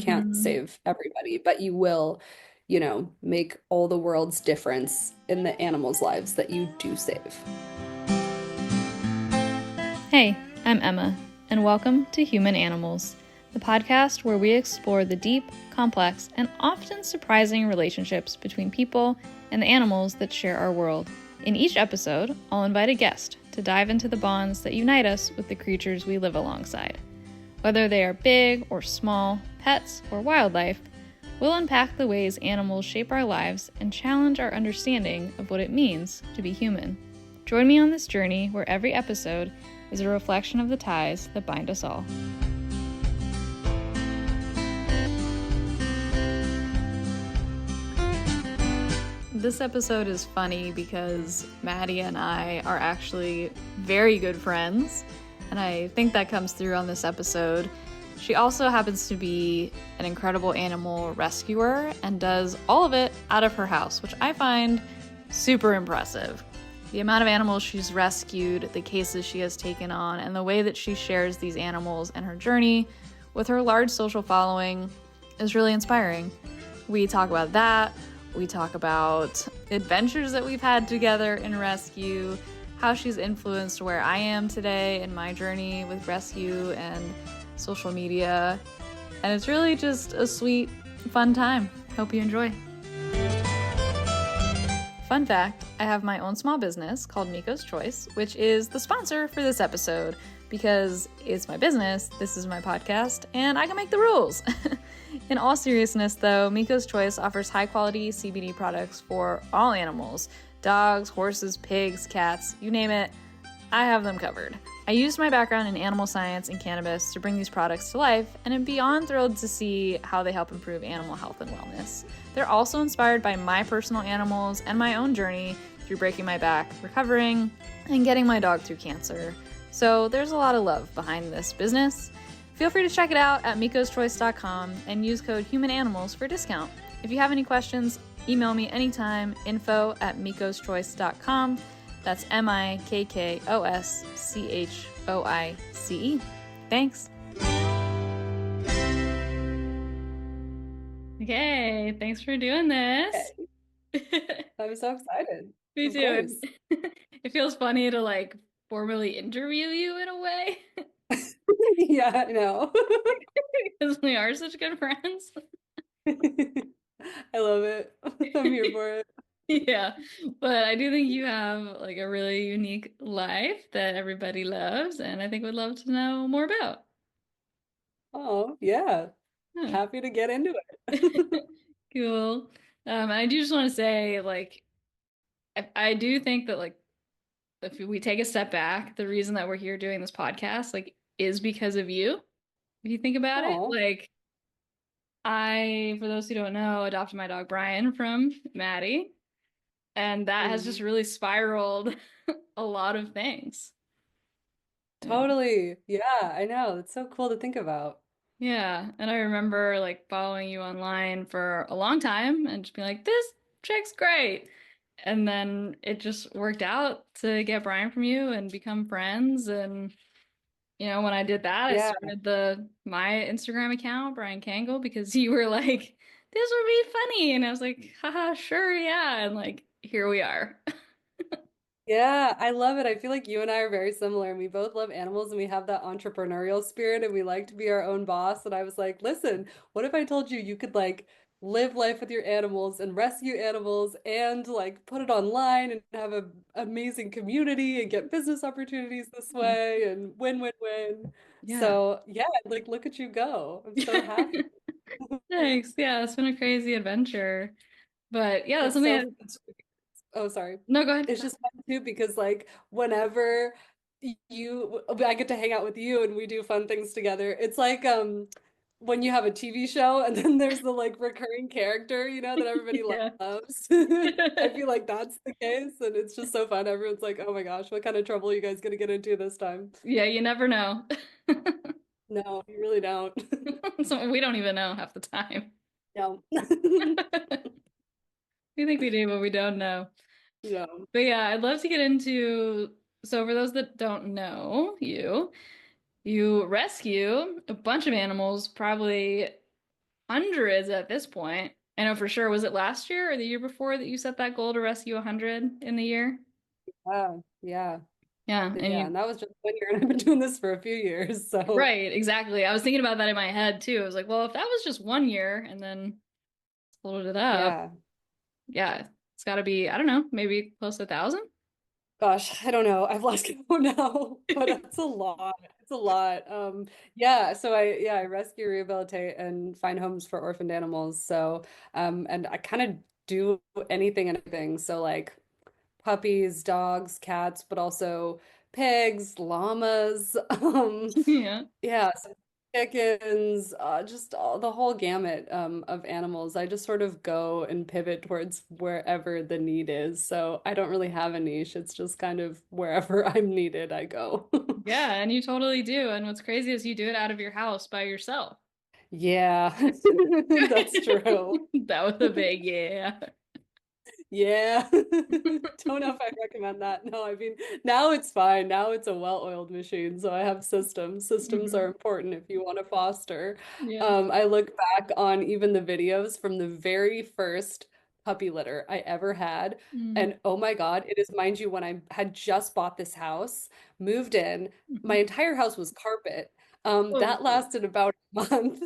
can't save everybody, but you will, make all the world's difference in the animals' lives that you do save. Hey, I'm Emma, and welcome to Human Animals, the podcast where we explore the deep, complex, and often surprising relationships between people and the animals that share our world. In each episode, I'll invite a guest to dive into the bonds that unite us with the creatures we live alongside. Whether they are big or small, pets or wildlife, we'll unpack the ways animals shape our lives and challenge our understanding of what it means to be human. Join me on this journey where every episode is a reflection of the ties that bind us all. This episode is funny because Maddie and I are actually very good friends, and I think that comes through on this episode. She also happens to be an incredible animal rescuer and does all of it out of her house, which I find super impressive. The amount of animals she's rescued, the cases she has taken on, and the way that she shares these animals and her journey with her large social following is really inspiring. We talk about that. We talk about adventures that we've had together in rescue, how she's influenced where I am today in my journey with rescue and social media. And it's really just a sweet, fun time. Hope you enjoy. Fun fact, I have my own small business called Miko's Choice, which is the sponsor for this episode because it's my business, this is my podcast, and I can make the rules. In all seriousness though, Miko's Choice offers high-quality CBD products for all animals. Dogs, horses, pigs, cats, you name it, I have them covered. I used my background in animal science and cannabis to bring these products to life, and I'm beyond thrilled to see how they help improve animal health and wellness. They're also inspired by my personal animals and my own journey through breaking my back, recovering, and getting my dog through cancer. So there's a lot of love behind this business. Feel free to check it out at mikoschoice.com and use code HUMANANIMALS for a discount. If you have any questions, email me anytime, info@mikoschoice.com. That's MIKKOSCHOICE. Thanks. Okay, thanks for doing this. Okay. I'm so excited. Me too. It feels funny to formally interview you in a way. Yeah, I know. Because we are such good friends. I love it. I'm here for it. Yeah, but I do think you have a really unique life that everybody loves, and I think would love to know more about. Oh, yeah. Huh. Happy to get into it. Cool. I do just want to say, I do think that if we take a step back, the reason that we're here doing this podcast is because of you. If you think about it, Oh. I, for those who don't know, adopted my dog Brian from Maddie, and that has just really spiraled a lot of things. Totally. Yeah, I know. It's so cool to think about. Yeah, and I remember following you online for a long time and just being like, this chick's great. And then it just worked out to get Brian from you and become friends. And when I did that, I Yeah. started my Instagram account, Brian Kangle, because you were like, this would be funny. And I was like, haha, sure, yeah. And here we are. Yeah, I love it. I feel like you and I are very similar and we both love animals and we have that entrepreneurial spirit and we like to be our own boss. And I was like, listen, what if I told you you could live life with your animals and rescue animals and put it online and have an amazing community and get business opportunities this way and win, win, win. Yeah. So yeah, look at you go. I'm so happy. Thanks. Yeah, it's been a crazy adventure. But yeah, that's It's something so that... Oh, sorry. No, go ahead. It's just fun too because whenever I get to hang out with you and we do fun things together. It's like when you have a TV show and then there's the recurring character, that everybody Yeah. loves. I feel like that's the case and it's just so fun. Everyone's like, "Oh my gosh, what kind of trouble are you guys gonna get into this time?" Yeah, you never know. No, you really don't. So we don't even know half the time. No. We think we do, but we don't know. Yeah. But yeah, I'd love to get into, so for those that don't know you rescue a bunch of animals, probably hundreds at this point. I know for sure. Was it last year or the year before that you set that goal to rescue 100 in the year? Yeah. Yeah, and Yeah, you and that was just 1 year, and I've been doing this for a few years. So right, exactly. I was thinking about that in my head too. I was like, well, if that was just 1 year and then followed it up, yeah. yeah, it's got to be, I don't know, maybe close to 1,000. Gosh, I don't know. I've lost count now, but that's a lot. It's a lot. Yeah, so I rescue, rehabilitate, and find homes for orphaned animals. So, and I kind of do anything and everything. So like puppies, dogs, cats, but also pigs, llamas, Yeah. yeah, so chickens, just all the whole gamut of animals. I just sort of go and pivot towards wherever the need is. So I don't really have a niche. It's just kind of wherever I'm needed, I go. Yeah, and you totally do. And what's crazy is you do it out of your house by yourself. Yeah, that's true. That was a big yeah. Yeah. Don't know if I recommend that. No, I mean, now it's fine. Now it's a well-oiled machine. So I have systems. Systems are Hmm. important if you want to foster. Yeah. I look back on even the videos from the very first puppy litter I ever had. Mm. And oh my God, it is, mind you, when I had just bought this house, moved in, my Mhm. entire house was carpet. That Oh. lasted about a month.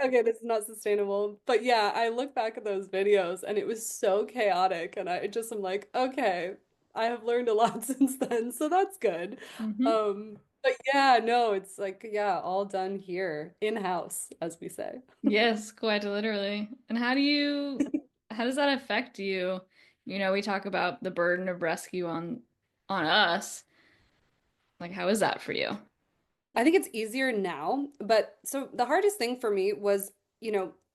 Okay, this is not sustainable. But yeah, I look back at those videos and it was so chaotic. And I just am like, okay, I have learned a lot since then. So that's good. Hmm. But yeah, no, it's like, yeah, all done here in-house, as we say. Yes, quite literally. And how does that affect you? You know, we talk about the burden of rescue on us. Like, how is that for you? I think it's easier now, but so the hardest thing for me was,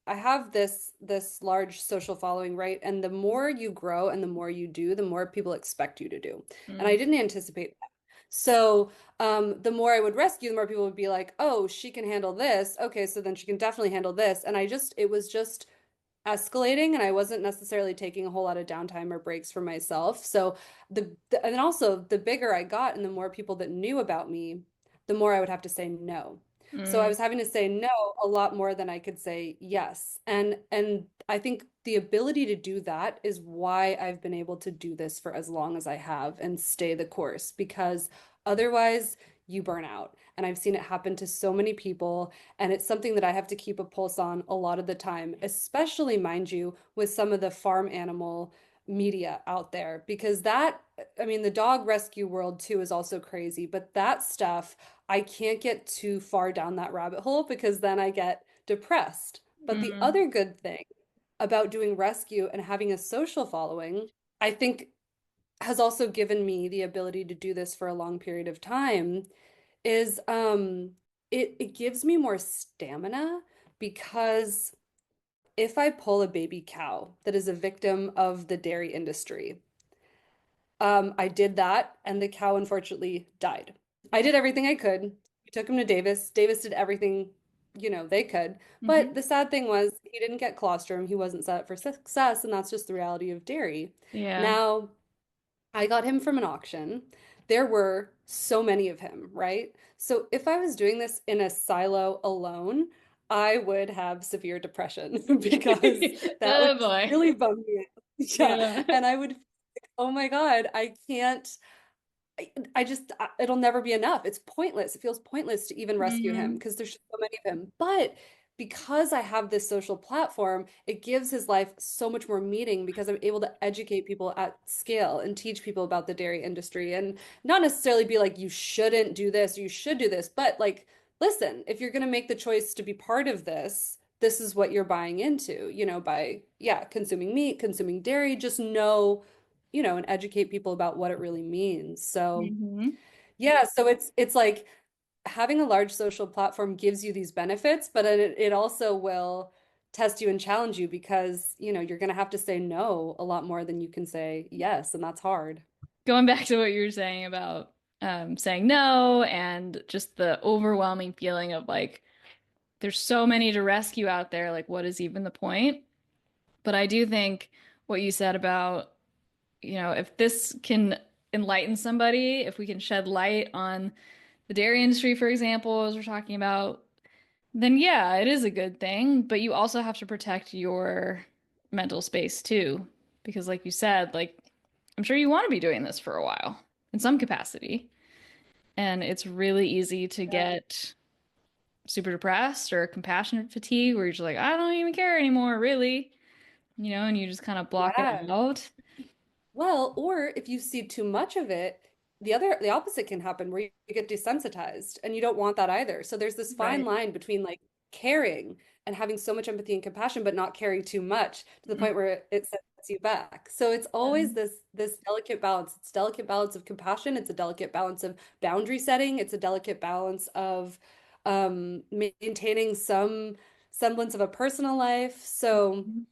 I have this large social following, right? And the more you grow and the more you do, the more people expect you to do. And I Mm, didn't anticipate that. So, the more I would rescue, the more people would be like, "Oh, she can handle this. Okay, so then she can definitely handle this." And it was just escalating and I wasn't necessarily taking a whole lot of downtime or breaks for myself. So and then also the bigger I got and the more people that knew about me, the more I would have to say no. So I mm, was having to say no a lot more than I could say yes. And I think the ability to do that is why I've been able to do this for as long as I have and stay the course because otherwise you burn out. And I've seen it happen to so many people. And it's something that I have to keep a pulse on a lot of the time, especially, mind you, with some of the farm animal media out there. Because I mean, the dog rescue world too is also crazy, but that stuff, I can't get too far down that rabbit hole because then I get depressed. But the mm, other good thing about doing rescue and having a social following, I think has also given me the ability to do this for a long period of time is it gives me more stamina because if I pull a baby cow that is a victim of the dairy industry, I did that and the cow unfortunately died. I did everything I could. We took him to Davis. Davis did everything, they could. But hmm. the sad thing was he didn't get colostrum. He wasn't set up for success, and that's just the reality of dairy. Yeah. Now, I got him from an auction. There were so many of him, right? So if I was doing this in a silo alone, I would have severe depression because that would Oh boy. really bum me out. Yeah. Yeah. And I would, oh my God, I can't. It'll never be enough. It's pointless. It feels pointless to even rescue him Mm, because there's so many of him. But because I have this social platform, it gives his life so much more meaning because I'm able to educate people at scale and teach people about the dairy industry and not necessarily be like, you shouldn't do this, or you should do this, but like, listen, if you're going to make the choice to be part of this, this is what you're buying into, by, yeah, consuming meat, consuming dairy, just know and educate people about what it really means. So, hmm. yeah, so it's like having a large social platform gives you these benefits, but it also will test you and challenge you because, you're going to have to say no a lot more than you can say yes, and that's hard. Going back to what you were saying about saying no and just the overwhelming feeling of like, there's so many to rescue out there. Like, what is even the point? But I do think what you said about, if this can enlighten somebody, if we can shed light on the dairy industry, for example, as we're talking about, then yeah, it is a good thing, but you also have to protect your mental space too. Because like you said, like I'm sure you want to be doing this for a while in some capacity. And it's really easy to get super depressed or compassionate fatigue where you're just like, I don't even care anymore, really. And you just kind of block it Yeah. out. Well, or if you see too much of it, the opposite can happen where you get desensitized and you don't want that either. So there's this fine Right. line between like caring and having so much empathy and compassion, but not caring too much to the point where it sets you back. So it's always Mhm. this delicate balance. It's delicate balance of compassion. It's a delicate balance of boundary setting. It's a delicate balance of maintaining some semblance of a personal life. So Mhm.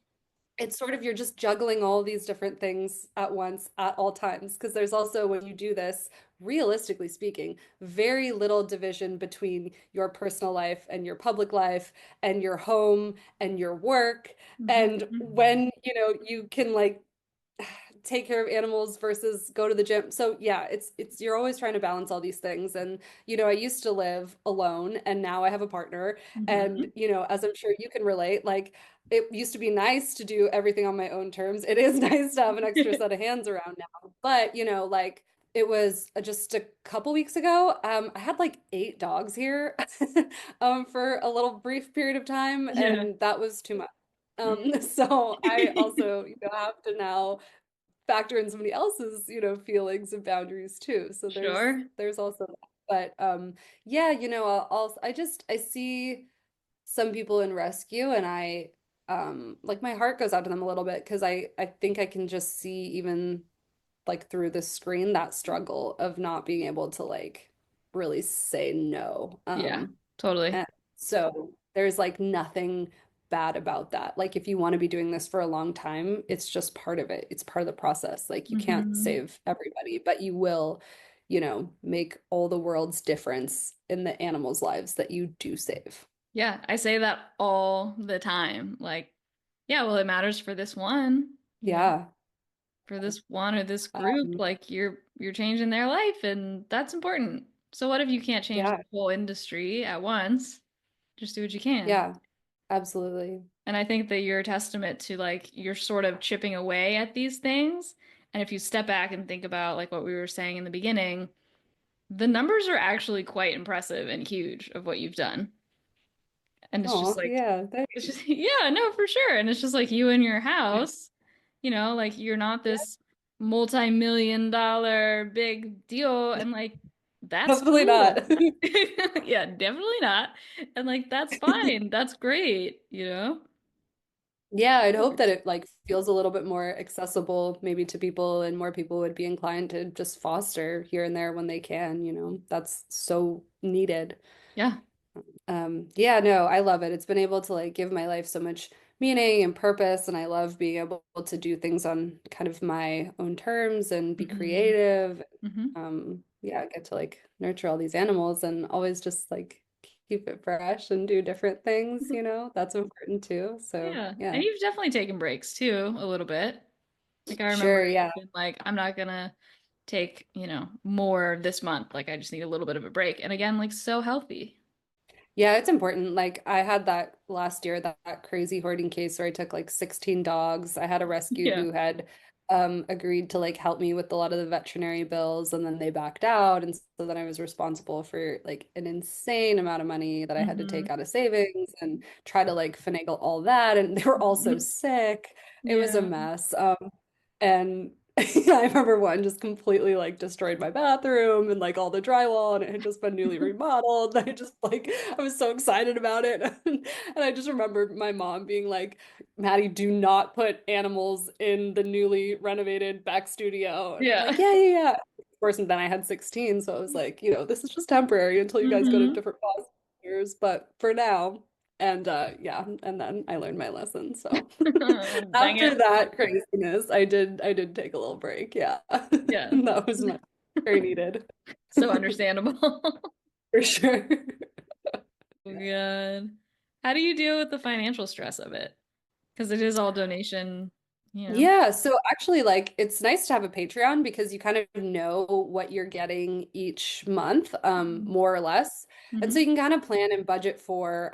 it's sort of you're just juggling all these different things at once at all times because there's also when you do this, realistically speaking, very little division between your personal life and your public life and your home and your work. And Mhm. when, you can like take care of animals versus go to the gym. So yeah, it's you're always trying to balance all these things. And I used to live alone and now I have a partner. And Mhm. as I'm sure you can relate, like it used to be nice to do everything on my own terms. It is nice to have an extra set of hands around now. But, like it was just a couple weeks ago, I had like 8 dogs here for a little brief period of time, Yeah. and that was too much. Mm. So I also, have to now factor in somebody else's, feelings and boundaries too. So there's Sure. there's also that. But yeah, I see some people in rescue and I like my heart goes out to them a little bit because I think I can just see even like through the screen that struggle of not being able to like really say no. Yeah, totally. And so there's like nothing bad about that. Like if you want to be doing this for a long time, it's just part of it. It's part of the process. Like you can't Hmm. save everybody, but you will, make all the world's difference in the animals' lives that you do save. Yeah, I say that all the time. Like, yeah, well, it matters for this one, Yeah. for this one or this group, Um, like you're changing their life and that's important. So what if you can't change yeah. the whole industry at once? Just do what you can. Yeah. Absolutely. And I think that you're a testament to like you're sort of chipping away at these things. And if you step back and think about like what we were saying in the beginning, the numbers are actually quite impressive and huge of what you've done. And it's just Oh, like yeah. it's just yeah, no, for sure. And it's just like you and your house, like you're not Yeah. this multi-million-dollar big deal and like that's Definitely cool. not. Yeah, definitely not. And like that's fine. That's great. Yeah, I'd hope that Course. it like feels a little bit more accessible maybe to people and more people would be inclined to just foster here and there when they can. That's so needed. Yeah. Yeah, no, I love it. It's been able to like give my life so much meaning and purpose, and I love being able to do things on kind of my own terms and be Hmm. creative. Hmm. Yeah, get to like nurture all these animals and always just like keep it fresh and do different things. That's important too. So, Yeah. And yeah. you've definitely taken breaks too, a little bit. Like I remember Sure, you yeah. being like, I'm not gonna take, more this month. Like I just need a little bit of a break. And again, like so healthy. Yeah, it's important. Like I had that last year, that crazy hoarding case where I took like 16 dogs. I had a rescue Yeah. who had agreed to like help me with a lot of the veterinary bills and then they backed out. And so then I was responsible for like an insane amount of money that I had to Hmm. take out of savings and try to like finagle all that. And they were all so sick. It was a Yeah. mess. And I remember one just completely like destroyed my bathroom and like all the drywall and it had just been newly remodeled. I just like I was so excited about it. And I just remember my mom being like, Maddie, do not put animals in the newly renovated back studio. And I'm Yeah. like, yeah, yeah, yeah. Of course, and then I had 16, so I was like, this is just temporary until you guys go to Hmm. different fosters, but for now. And yeah, and then I learned my lesson. So Dang after it. that craziness, I did take a little break. Yeah. Yeah. That was very needed. So understandable. For sure. Oh, God. How do you deal with the financial stress of it? Because it is all donation you know? Yeah, so actually, like, it's nice to have a Patreon because you kind of know what you're getting each month, more or less. And so Mm-hmm. you can kind of plan and budget for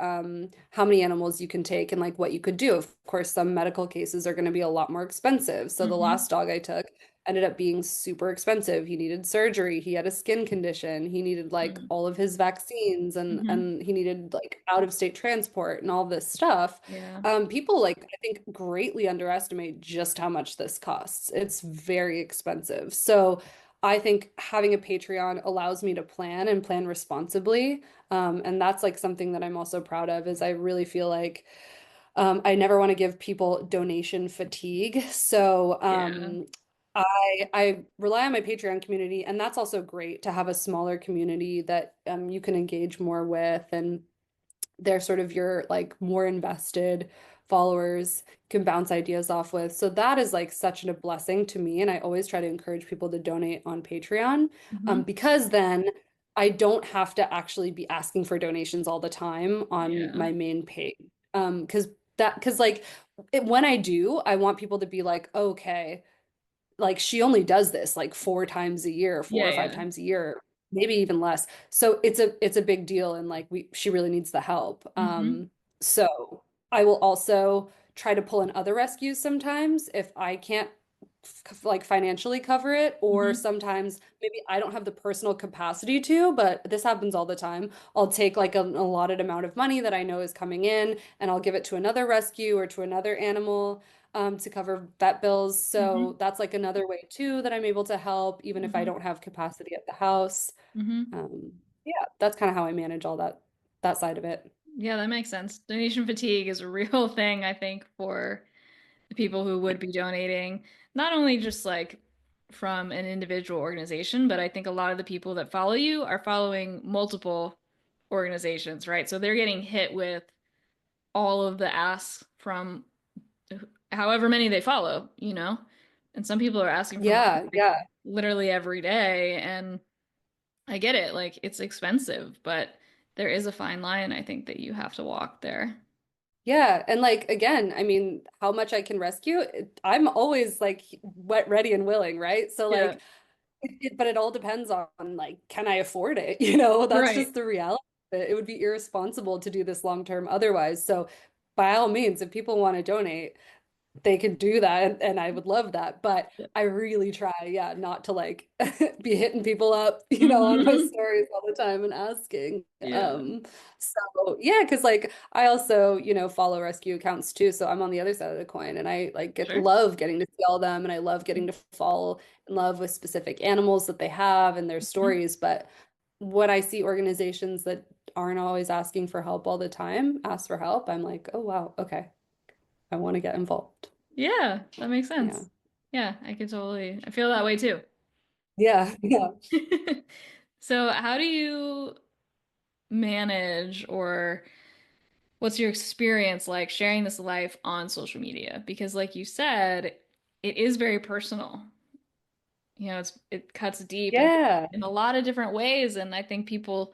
how many animals you can take and like what you could do. Of course, some medical cases are going to be a lot more expensive. So the Mm-hmm. last dog I took ended up being super expensive. He needed surgery, he had a skin condition, he needed like all of his vaccines Mm-hmm. and he needed like out of state transport and all this stuff. Yeah. People like I think greatly underestimate just how much this costs. It's very expensive. So I think having a Patreon allows me to plan and plan responsibly. And that's like something that I'm also proud of is I really feel like I never want to give people donation fatigue. So Yeah. I rely on my Patreon community, and that's also great to have a smaller community that you can engage more with and they're sort of your like more invested followers can bounce ideas off with. So that is like such a blessing to me. And I always try to encourage people to donate on Patreon, Mm-hmm. because then I don't have to actually be asking for donations all the time on Yeah. my main page. Because like when I do, I want people to be like, okay, like she only does this like 4 times a year, four Yeah, or five yeah. times a year, maybe even less. So it's a big deal and like we she really needs the help. Mm-hmm. So I will also try to pull in other rescues sometimes if I can't like financially cover it, or Mm-hmm. sometimes maybe I don't have the personal capacity to, but this happens all the time. I'll take like an allotted amount of money that I know is coming in and I'll give it to another rescue or to another animal to cover vet bills. Mm-hmm. So that's like another way too that I'm able to help, even if I Mm-hmm. don't have capacity at the house. Mm-hmm. Yeah, that's kind of how I manage all that side of it. Yeah, that makes sense. Donation fatigue is a real thing, I think, for the people who would be donating, not only just like from an individual organization, but I think a lot of the people that follow you are following multiple organizations, right? So they're getting hit with all of the asks from however many they follow, you know? And some people are asking for money Yeah, like yeah. literally every day. And I get it, like it's expensive, but there is a fine line I think that you have to walk there. Yeah, and like again, I mean, how much I can rescue, I'm always like wet, ready and willing, right? So Yeah. like but it all depends on like can I afford it? You know, that's Right. just the reality of it. It would be irresponsible to do this long term otherwise. So by all means, if people want to donate, they could do that and I would love that. But Yeah. I really try, yeah, not to like be hitting people up, on my Hmm. stories all the time and asking. Yeah. So yeah, because like I also, follow rescue accounts too. So I'm on the other side of the coin and I like Sure. love getting to see all them and I love getting to fall in love with specific animals that they have and their Mhm. stories. But when I see organizations that aren't always asking for help all the time, ask for help, I'm like, oh wow, okay. I want to get involved. Yeah, that makes Yeah. sense. Yeah, I could totally, I feel that way too. Yeah, yeah. So, how do you manage or what's your experience like sharing this life on social media? Because, like you said, it is very personal. It cuts deep Yeah. in a lot of different ways, and I think people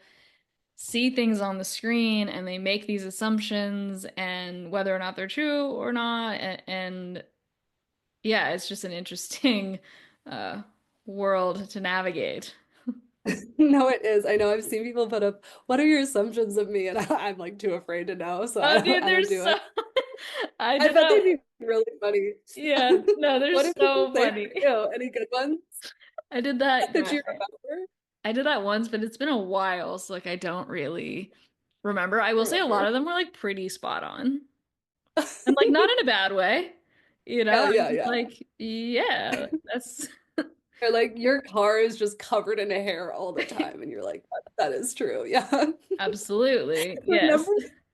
see things on the screen and they make these assumptions, and whether or not they're true or not, and yeah, it's just an interesting uh, world to navigate. No, it is. I know I've seen people put up, what are your assumptions of me? And I'm like too afraid to know, so Oh, I don't dude, I don't there's do so it. I I did bet that. they'd be really funny. Yeah, no, What there's do people so say for funny. you? Any good ones I did that. that God, you remember? I did that once, but it's been a while, so like I don't really remember. I will say a lot Remember. of them were like pretty spot on, and like not in a bad way. Yeah, I'm yeah, just yeah. like, yeah, that's They're like your car is just covered in hair all the time, and you're like, that is true. Yeah. absolutely Remember? yes.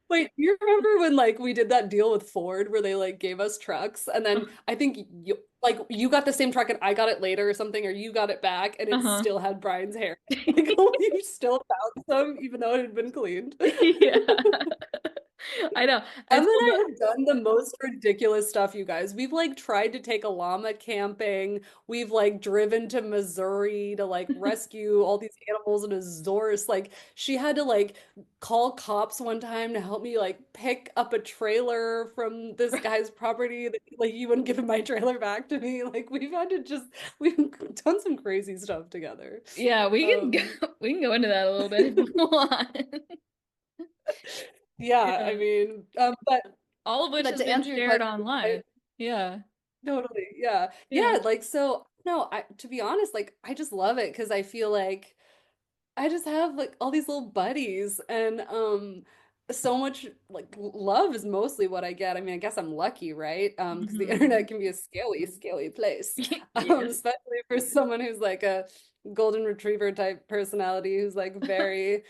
Wait, do you remember when like we did that deal with Ford where they like gave us trucks and then I think you got the same truck and I got it later or something, or you got it back and it Uh-huh. still had Brian's hair. Like, oh, you still found some even though it had been cleaned. Yeah. I know. I Emma told and her, I have done the most ridiculous stuff, you guys. We've like tried to take a llama camping. We've like driven to Missouri to like rescue all these animals in a Zorse. Like she had to like call cops one time to help me like pick up a trailer from this guy's property that like he wouldn't give my trailer back to me. Like we've had to just we've done some crazy stuff together. yeah, Um we can go into that a little bit if you want. yeah, I Yeah. mean, All of which but has to been answer your shared question, online. Yeah. totally. Yeah. Yeah. Yeah, like so no, I to be honest, like I just love it because I feel like I just have like all these little buddies and so much like love is mostly what I get. I mean, I guess I'm lucky, right? Because the Hmm. internet can be a scary place. Yes. Especially for someone who's like a golden retriever type personality who's like very,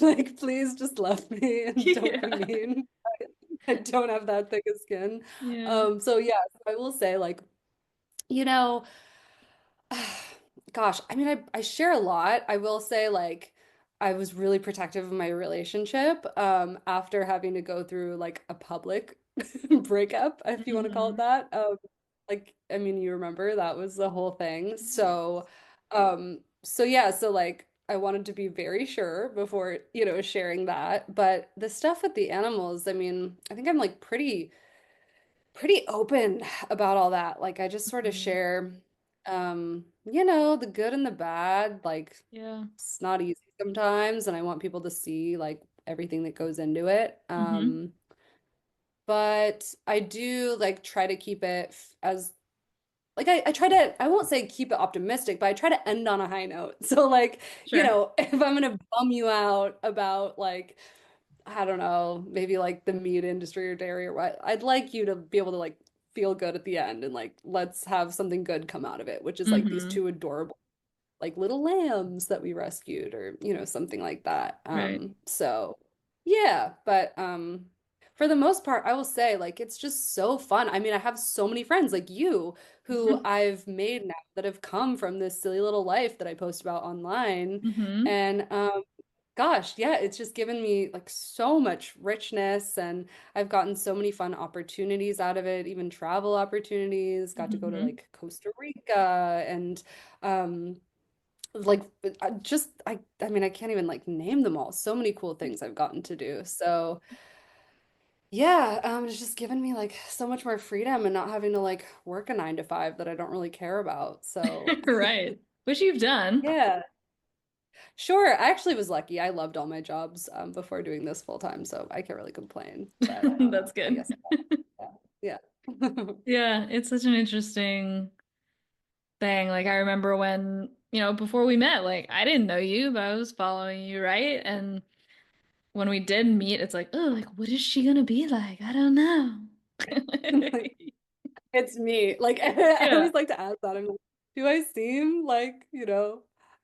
like please just love me and don't be Yeah. mean. I don't have that thick of skin. Yeah. So yeah, so I will say like, you know, gosh, I mean, I share a lot. I will say like I was really protective of my relationship after having to go through like a public breakup, if you want to call it Hmm. that. Like I mean, you remember that was the whole thing. Yes. So yeah, so like I wanted to be very sure before, sharing that. But the stuff with the animals, I mean, I think I'm like pretty open about all that. Like I just sort of Hmm. share the good and the bad. Like Yeah. it's not easy sometimes and I want people to see like everything that goes into it. Hmm. But I do like try to keep it as like I try to I won't say keep it optimistic, but I try to end on a high note. So like, Sure. if I'm gonna bum you out about like I don't know, maybe like the meat industry or dairy or what. I'd like you to be able to like feel good at the end and like let's have something good come out of it, which is like these Hmm. two adorable like little lambs that we rescued or something like that. Right. So yeah, but for the most part I will say like it's just so fun. I mean, I have so many friends like you who I've made now that have come from this silly little life that I post about online Hmm. and gosh, yeah, it's just given me like so much richness and I've gotten so many fun opportunities out of it, even travel opportunities, got to go to Hmm. like Costa Rica and um like I mean I can't even like name them all. So many cool things I've gotten to do. So yeah, it's just given me like so much more freedom and not having to like work a 9 to 5 that I don't really care about. So Right. Which you've done. yeah. Sure, I actually was lucky. I loved all my jobs before doing this full time, so I can't really complain. But That's I good. guess yeah, yeah. Yeah, it's such an interesting thing. Like I remember when, before we met, like I didn't know you, but I was following you, right? And when we did meet, it's like, oh, like what is she gonna be like? I don't know. Like it's me. Like I Yeah. always like to ask that. I'm like, do I seem like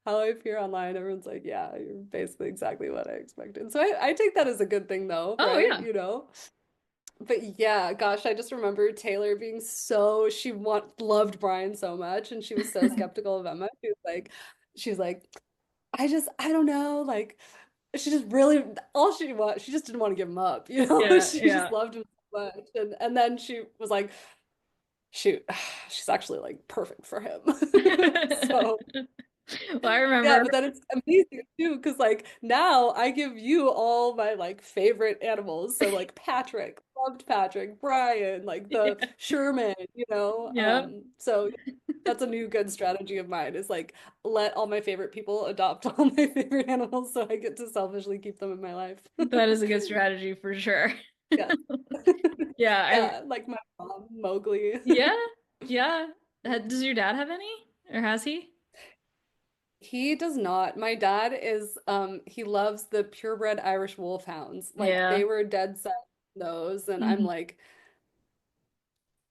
how I appear online? Everyone's like, yeah, you're basically exactly what I expected. So I take that as a good thing, though, Oh right? yeah. But yeah, gosh, I just remember Taylor being so she loved Brian so much and she was so skeptical of Emma. She was like, I don't know, like she just really she just didn't want to give him up, Yeah, She just yeah. loved him so much. And then she was like, shoot, she's actually like perfect for him. So Well, I yeah, remember. but then it's amazing too, because like now I give you all my like favorite animals. So like Patrick, loved Patrick, Brian, like the Yeah. Sherman, Yep. So that's a new good strategy of mine is like let all my favorite people adopt all my favorite animals so I get to selfishly keep them in my life. That is a good strategy for sure. Yes. Yeah, I Yeah, like my mom, Mowgli. yeah, yeah. Does your dad have any? Or has he? He does not. My dad is he loves the purebred Irish wolfhounds. Like they Yeah. were dead set on those and I'm Mhm. like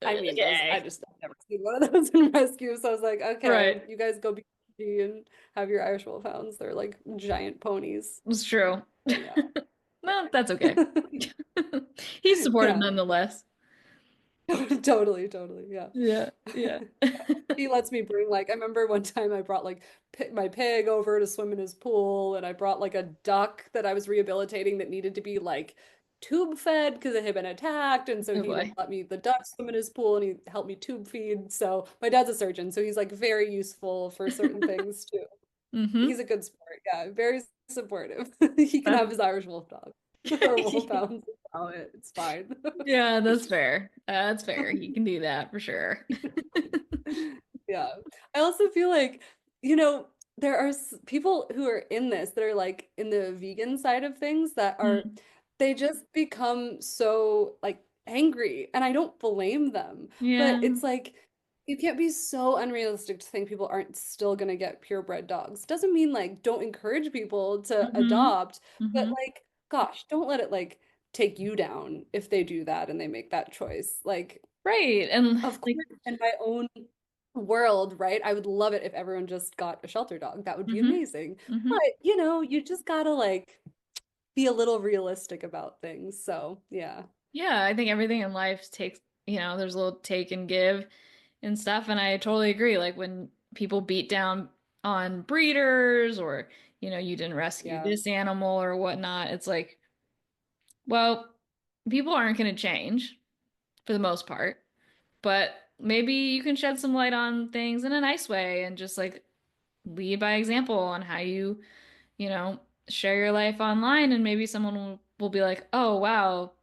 I mean those I Okay. just I've never seen one of those in rescue. So I was like, okay, Right. you guys go be happy and have your Irish wolfhounds. They're like giant ponies. It's true. But yeah. Well, that's okay. He's supportive Yeah. nonetheless. Totally, totally. Yeah. Yeah, yeah. He lets me bring like I remember one time I brought like my pig over to swim in his pool and I brought like a duck that I was rehabilitating that needed to be like tube fed because it had been attacked. And so Oh he would boy. let me the ducks swim in his pool and he helped me tube feed. So my dad's a surgeon, so he's like very useful for certain things too. He's Mm-hmm. a good sport. Yeah, very supportive. He can have That's his Irish wolfdog or wolfhound. It's fine. yeah, that's fair. That's fair. You can do that for sure. Yeah. I also feel like, you know, there are people who are in this that are like in the vegan side of things that are, Mm. they just become so like angry, and I don't blame them. Yeah. But it's like, you can't be so unrealistic to think people aren't still going to get purebred dogs. Doesn't mean like don't encourage people to Mm-hmm. adopt, but Mm-hmm. like, gosh, don't let it like take you down if they do that and they make that choice. Like, Right. And of like, course, in my own world, right? I would love it if everyone just got a shelter dog. That would be mm-hmm. amazing. Mm-hmm. But, you just gotta like be a little realistic about things. So, yeah. Yeah, I think everything in life takes, there's a little take and give and stuff. And I totally agree. Like when people beat down on breeders or, you didn't rescue Yeah. this animal or whatnot, it's like, well, people aren't going to change for the most part, but maybe you can shed some light on things in a nice way and just like lead by example on how you know, share your life online. And maybe someone will be like, oh, wow,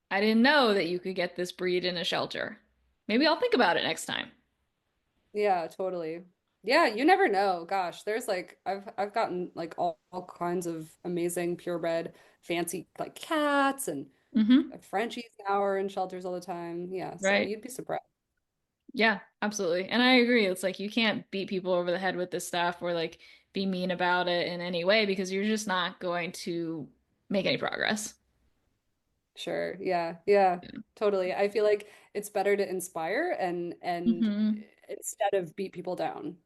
I didn't know that you could get this breed in a shelter. Maybe I'll think about it next time. Yeah, totally. Yeah, you never know. Gosh, there's like I've gotten like all kinds of amazing purebred fancy like cats, and Mm-hmm. Frenchies now are in shelters all the time. Yeah, so Right. you'd be surprised. Yeah, absolutely. And I agree. It's like you can't beat people over the head with this stuff or like be mean about it in any way because you're just not going to make any progress. Sure. Yeah. Yeah. Totally. I feel like it's better to inspire and Hmm. instead of beat people down,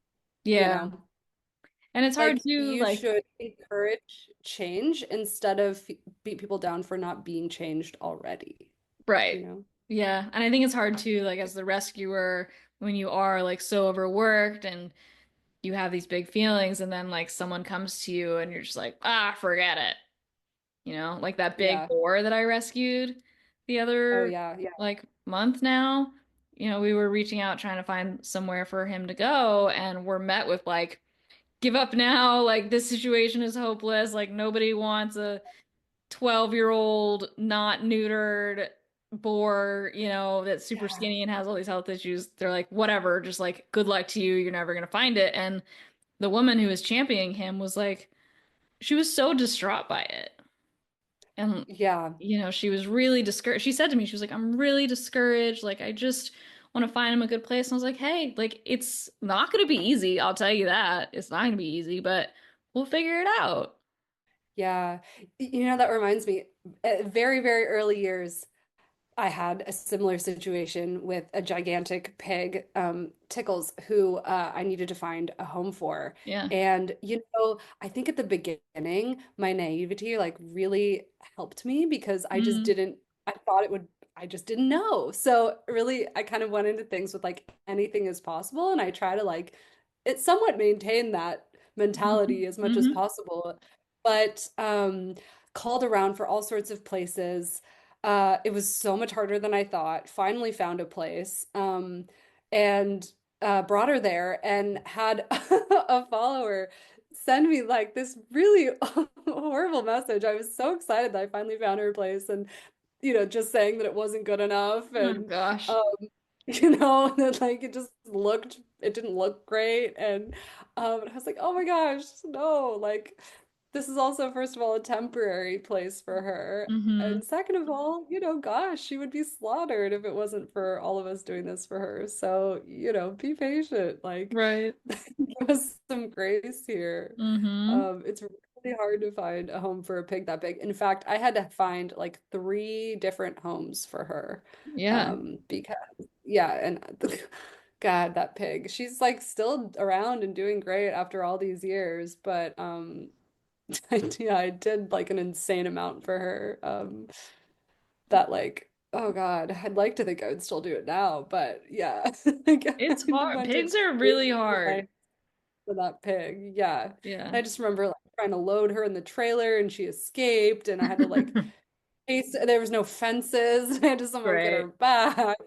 you Yeah. know? And it's hard Like to you like, should encourage change instead of beat people down for not being changed already, right. you know? Yeah. And I think it's hard to like as the rescuer when you are like so overworked and you have these big feelings and then like someone comes to you and you're just like, ah, forget it. Like that big Yeah. boar that I rescued the Oh other yeah. Yeah. like month now. We were reaching out trying to find somewhere for him to go, and we're met with like, give up now, like this situation is hopeless, like nobody wants a 12-year-old not neutered boar, that's super Yeah. skinny and has all these health issues. They're like, whatever, just like good luck to you, you're never gonna find it. And the woman who was championing him was like, she was so distraught by it. And, Yeah. she was really discouraged. She said to me, she was like, I'm really discouraged. Like, I just want to find him a good place. And I was like, hey, like, it's not going to be easy. I'll tell you that. It's not going to be easy, but we'll figure it out. Yeah. That reminds me, at very, very early years, I had a similar situation with a gigantic pig, Tickles, who I needed to find a home for. Yeah. And, I think at the beginning, my naivety like really helped me because Mm, I thought it would, I just didn't know. So really, I kind of went into things with like anything is possible. And I try to like, it somewhat maintain that hmm mentality as much as hmm possible. But called around for all sorts of places. It was so much harder than I thought. Finally found a place, and brought her there and had a follower send me like this really horrible message. I was so excited that I finally found her place, and just saying that it wasn't good enough, Oh and gosh. um, that like it didn't look great, and I was like, oh my gosh, no, like this is also, first of all, a temporary place for her. Hmm And second of all, gosh, she would be slaughtered if it wasn't for all of us doing this for her. So, be patient. Like, Right. give us some grace here. hmm It's really hard to find a home for a pig that big. In fact, I had to find like three different homes for her. Yeah. Because, yeah, and God, that pig. She's like still around and doing great after all these years, but yeah, I did like an insane amount for her. That like, oh God, I'd like to think I would still do it now, but yeah, like, It's I hard. went to Pigs are really crazy hard. lengths for that pig. Yeah. Yeah. I just remember like trying to load her in the trailer and she escaped, and I had to like there was no fences. I had to someone get her Right. back.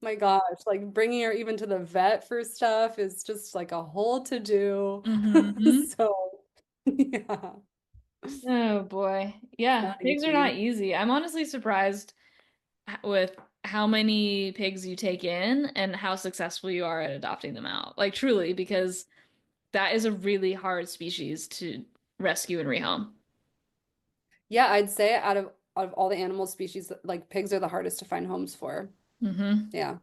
My gosh, like bringing her even to the vet for stuff is just like a whole to do. Mm-hmm. So, yeah, Oh boy. Yeah, not pigs are not easy. easy. I'm honestly surprised with how many pigs you take in and how successful you are at adopting them out. Like truly, because that is a really hard species to rescue and rehome. Yeah, I'd say out of all the animal species, like pigs are the hardest to find homes for. Mm-hmm. Yeah.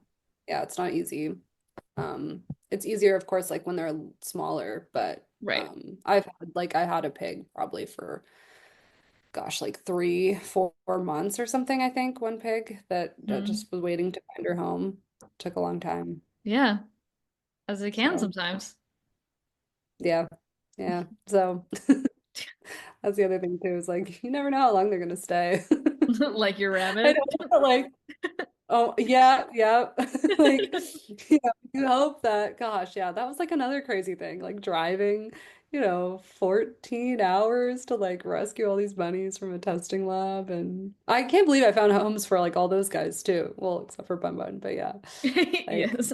Yeah, it's not easy. It's easier, of course, like when they're smaller, but Right. I had a pig probably for gosh, like 3, 4 months or something, I think, one pig that Mm. just was waiting to find her home. Took a long time. Yeah, as they can So sometimes. yeah. Yeah. So that's the other thing too, is like you never know how long they're gonna stay. Like your I rabbit. know, like, oh yeah, yeah. Like, yeah, you hope that, gosh, yeah, that was like another crazy thing. Like driving, 14 hours to like rescue all these bunnies from a testing lab. And I can't believe I found homes for like all those guys too. Well, except for Bun Bun, but yeah. Like, Yes.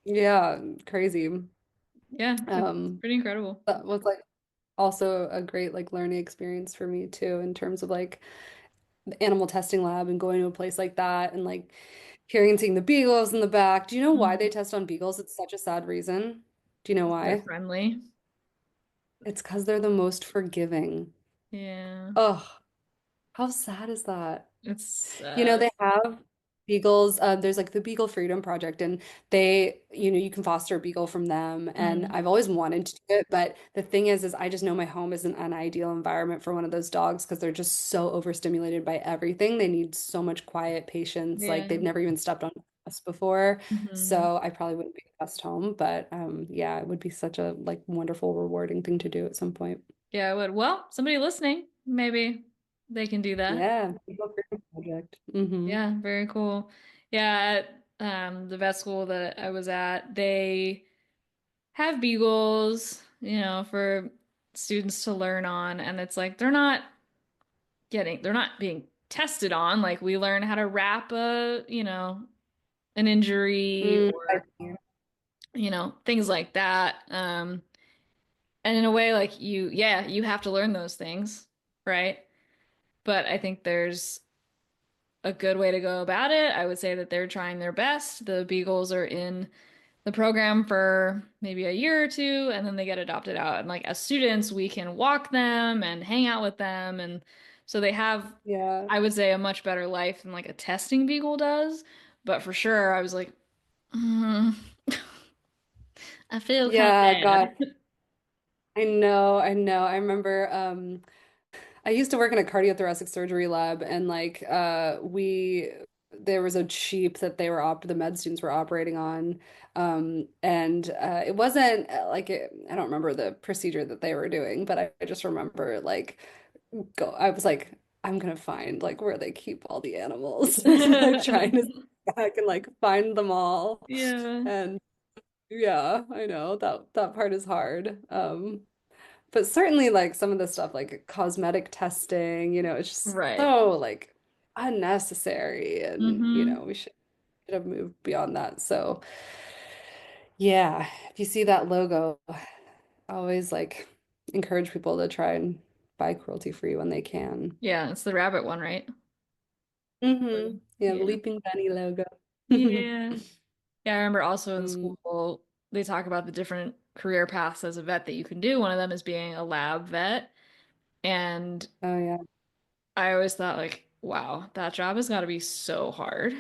yeah, crazy. Yeah, it's Um, pretty incredible. that was like also a great like learning experience for me too, in terms of like the animal testing lab and going to a place like that and like hearing and seeing the beagles in the back. Do you know why they Mm. test on beagles? It's such a sad reason. Do you know They're why? friendly. It's because they're the most forgiving. Yeah, Ugh, how sad is that? it's They sad. have beagles. There's like the Beagle Freedom Project, and you can foster a beagle from them. And Mm. I've always wanted to do it, but the thing is I just know my home isn't an ideal environment for one of those dogs because they're just so overstimulated by everything. They need so much quiet patience. Like Yeah. they've never even stepped on us before, Hmm. so I probably wouldn't be the best home. But yeah, it would be such a like wonderful, rewarding thing to do at some point. Yeah, I would. Well, somebody listening, maybe they can do that. Yeah, Beagle Freedom Project. Yeah, very cool. Yeah, at the vet school that I was at, they have beagles, for students to learn on, and it's like they're not being tested on. Like we learn how to wrap an injury I or, see. things like that. And in a way, like you have to learn those things, right? But I think there's a good way to go about it. I would say that they're trying their best. The Beagles are in the program for maybe a year or two, and then they get adopted out. And like as students, we can walk them and hang out with them. And so they have, Yeah. I would say, a much better life than like a testing Beagle does. But for sure, I was like, mm, I feel kind of Yeah, bad. God. I know, I know. I remember I used to work in a cardiothoracic surgery lab and like we there was a sheep that the med students were operating on. And it wasn't I don't remember the procedure that they were doing, but I just remember like I was like I'm gonna find like where they keep all the animals. Like trying to step back and like find them all. Yeah. And yeah, I know that part is hard. But certainly like some of the stuff like cosmetic testing, it's just Right. so like unnecessary and Hmm. we should have moved beyond that. So yeah, if you see that logo, always like encourage people to try and buy cruelty free when they can. Yeah, it's the rabbit one, right? Yeah, the Yeah. Leaping Bunny logo. Yeah. Yeah, I remember also in Mm. school, they talk about the different career paths as a vet that you can do. One of them is being a lab vet. And Oh yeah. I always thought, like, wow, that job has got to be so hard,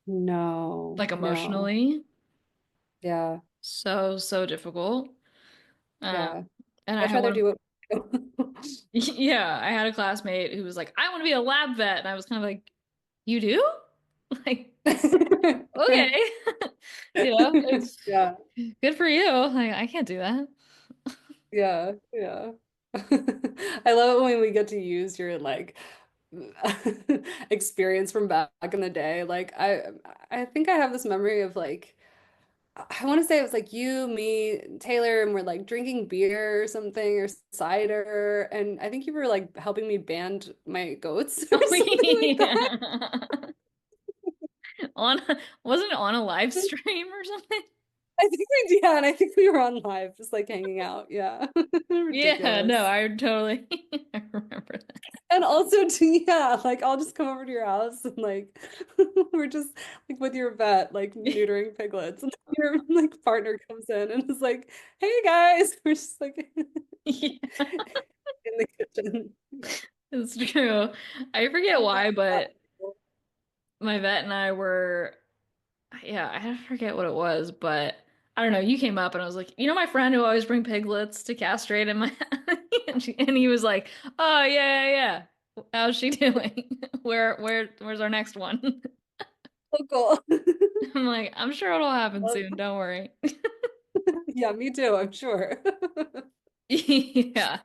No, like I know. emotionally, Yeah. so, so difficult. Um, Yeah. and I Much had rather one, do it. yeah, I had a classmate who was like, I want to be a lab vet. And I was kind of like, you do? Like, okay. It's Yeah. good for you. Like, I can't do that. Yeah, yeah. I love it when we get to use your like experience from back in the day. Like I think I have this memory of like I want to say it was like you, me, Taylor, and we're like drinking beer or something or cider. And I think you were like helping me band my goats or Oh something like that. yeah. On wasn't it on a live stream or something? I think we, yeah, and I think we were on live, just like hanging out. Yeah. Yeah, no, Ridiculous. I totally I remember that. And also to, yeah, like I'll just come over to your house and like we're just like with your vet, like neutering piglets. And your like partner comes in and is like, hey guys. We're just like Yeah, in the kitchen. it's true. I forget why, but my vet and I were, yeah, I forget what it was, but I don't know. You came up and I was like, you know, my friend who always bring piglets to castrate in my, and he was like, oh yeah, yeah, yeah. How's she doing? Where's our next one? So cool. I'm like, I'm sure it'll happen soon. Don't worry. Yeah, me too, I'm sure. Yeah.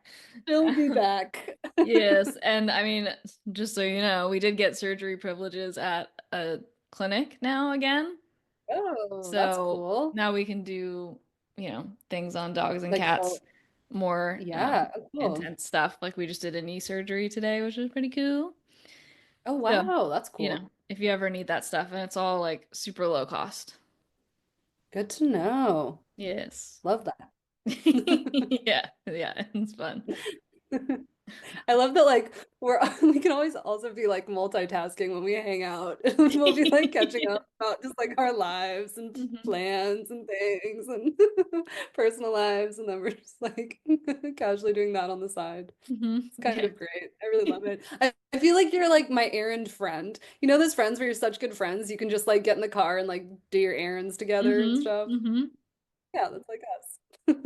She'll be back. Yes, and I mean, just so you know, we did get surgery privileges at a clinic now again. Oh, that's So cool. now we can do, things on dogs and Like cats, full, more yeah, oh, cool. intense stuff. Like we just did a knee surgery today, which is pretty cool. Oh, So, wow, that's cool. if you ever need that stuff, and it's all like super low cost. Good to know. Yes. Love that. Yeah, yeah, it's fun. I love that like we're we can always also be like multitasking when we hang out. We'll be like catching up about just like our lives and hmm plans and things and personal lives, and then we're just like casually doing that on the side. It's kind Yeah. of great. I really love it. I feel like you're like my errand friend. You know those friends where you're such good friends, you can just like get in the car and like do your errands together and stuff. Yeah, that's like us.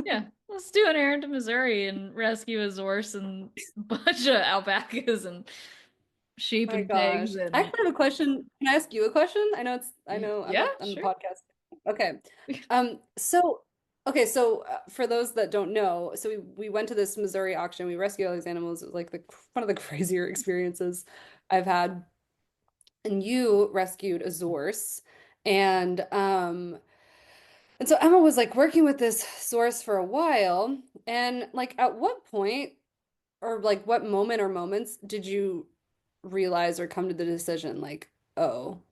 Yeah, let's do an errand to Missouri and rescue a horse and a bunch of alpacas and sheep My and pigs gosh. I and actually have a question. Can I ask you a question? I know I'm yeah, on the sure. podcast. Okay. So okay, so for those that don't know, so we went to this Missouri auction. We rescued all these animals. It was like one of the crazier experiences I've had. And you rescued a Zorse. And and so Emma was like working with this source for a while. And like at what point or like what moment or moments did you realize or come to the decision like, oh,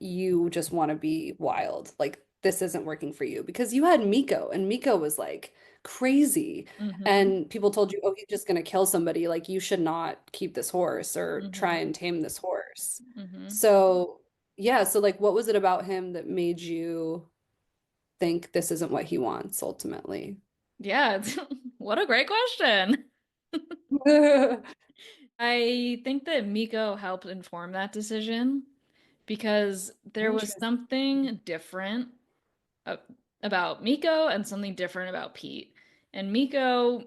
you just want to be wild. Like this isn't working for you because you had Miko and Miko was like crazy Mm-hmm. and people told you, oh, he's just going to kill somebody. Like you should not keep this horse or try Mm-hmm. and tame this horse. Mm-hmm. So, yeah, so like what was it about him that made you think this isn't what he wants ultimately? Yeah, what a great question. I think that Miko helped inform that decision because there was Interesting. something different a- about Miko and something different about Pete. And Miko,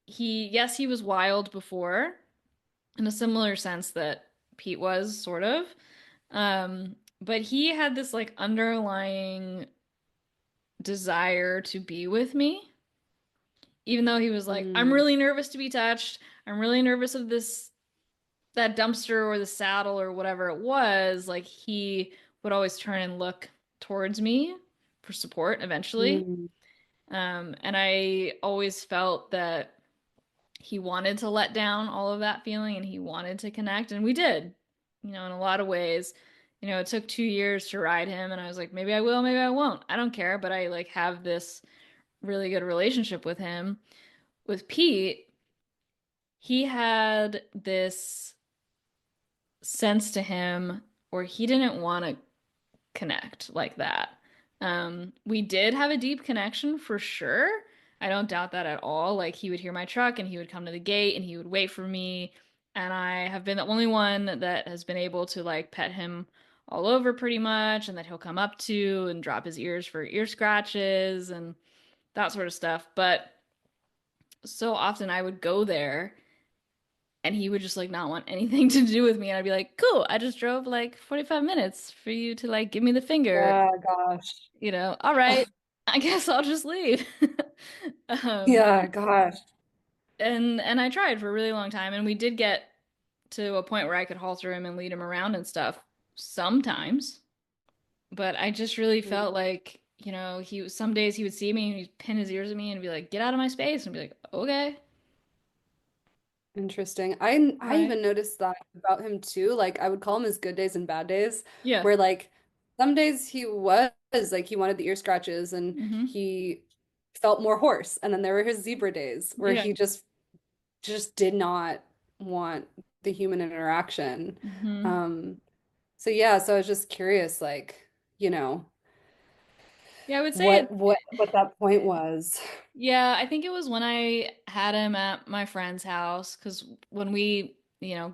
yes, he was wild before, in a similar sense that Pete was, sort of. But he had this like underlying desire to be with me, even though he was like, I'm Mm, really nervous to be touched. I'm really nervous of that dumpster or the saddle or whatever it was. Like he would always turn and look towards me for support eventually. mm, And I always felt that he wanted to let down all of that feeling and he wanted to connect, and we did, in a lot of ways. It took 2 years to ride him, and I was like, maybe I will, maybe I won't. I don't care, but I like have this really good relationship with him. With Pete, he had this sense to him where he didn't want to connect like that. We did have a deep connection for sure. I don't doubt that at all. Like he would hear my truck and he would come to the gate and he would wait for me. And I have been the only one that has been able to like pet him all over pretty much and that he'll come up to and drop his ears for ear scratches and that sort of stuff. But so often I would go there and he would just like not want anything to do with me. And I'd be like, cool, I just drove like 45 minutes for you to like give me the finger. yeah, gosh. All right, I guess I'll just leave. Um, Yeah, gosh. and I tried for a really long time, and we did get to a point where I could halter him and lead him around and stuff sometimes. But I just really felt like some days he would see me and he'd pin his ears at me and be like, "Get out of my space," and be like, "Okay, Interesting. I right, even noticed that about him too. Like I would call him his good days and bad days, yeah, where like some days he was like he wanted the ear scratches and mm-hmm, he felt more hoarse. And then there were his zebra days where yeah, he just did not want the human interaction. mm-hmm." Um, so yeah, so I was just curious, like, Yeah, I would say it. what that point was. Yeah, I think it was when I had him at my friend's house because when we,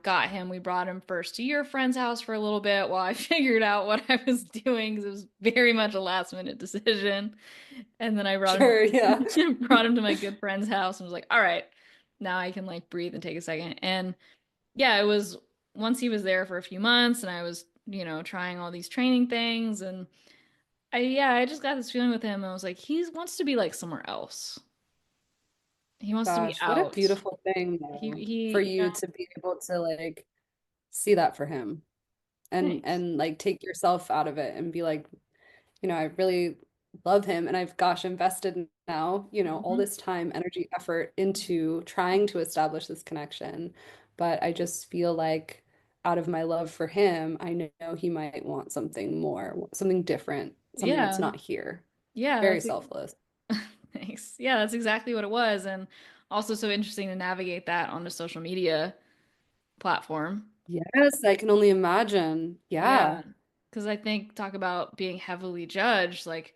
got him, we brought him first to your friend's house for a little bit while I figured out what I was doing because it was very much a last minute decision. And then I brought Sure, yeah. him brought him to my good friend's house and was like, "All right, now I can like breathe and take a second." And yeah, it was once he was there for a few months and I was, trying all these training things and I just got this feeling with him. I was like, he wants to be like somewhere else. He wants to be Gosh, what a out. beautiful thing He though, for he you to be able to like see that for him thanks. and like take yourself out of it and be like, I really love him and I've gosh invested now, all Hmm. this time, energy, effort into trying to establish this connection. But I just feel like out of my love for him, I know he might want something more, something different, something that's Yeah. not here. Yeah, Very selfless. thanks. Yeah, that's exactly what it was. And also so interesting to navigate that on a social media platform. Yes, I can only imagine. Yeah. Yeah, Because I think talk about being heavily judged, like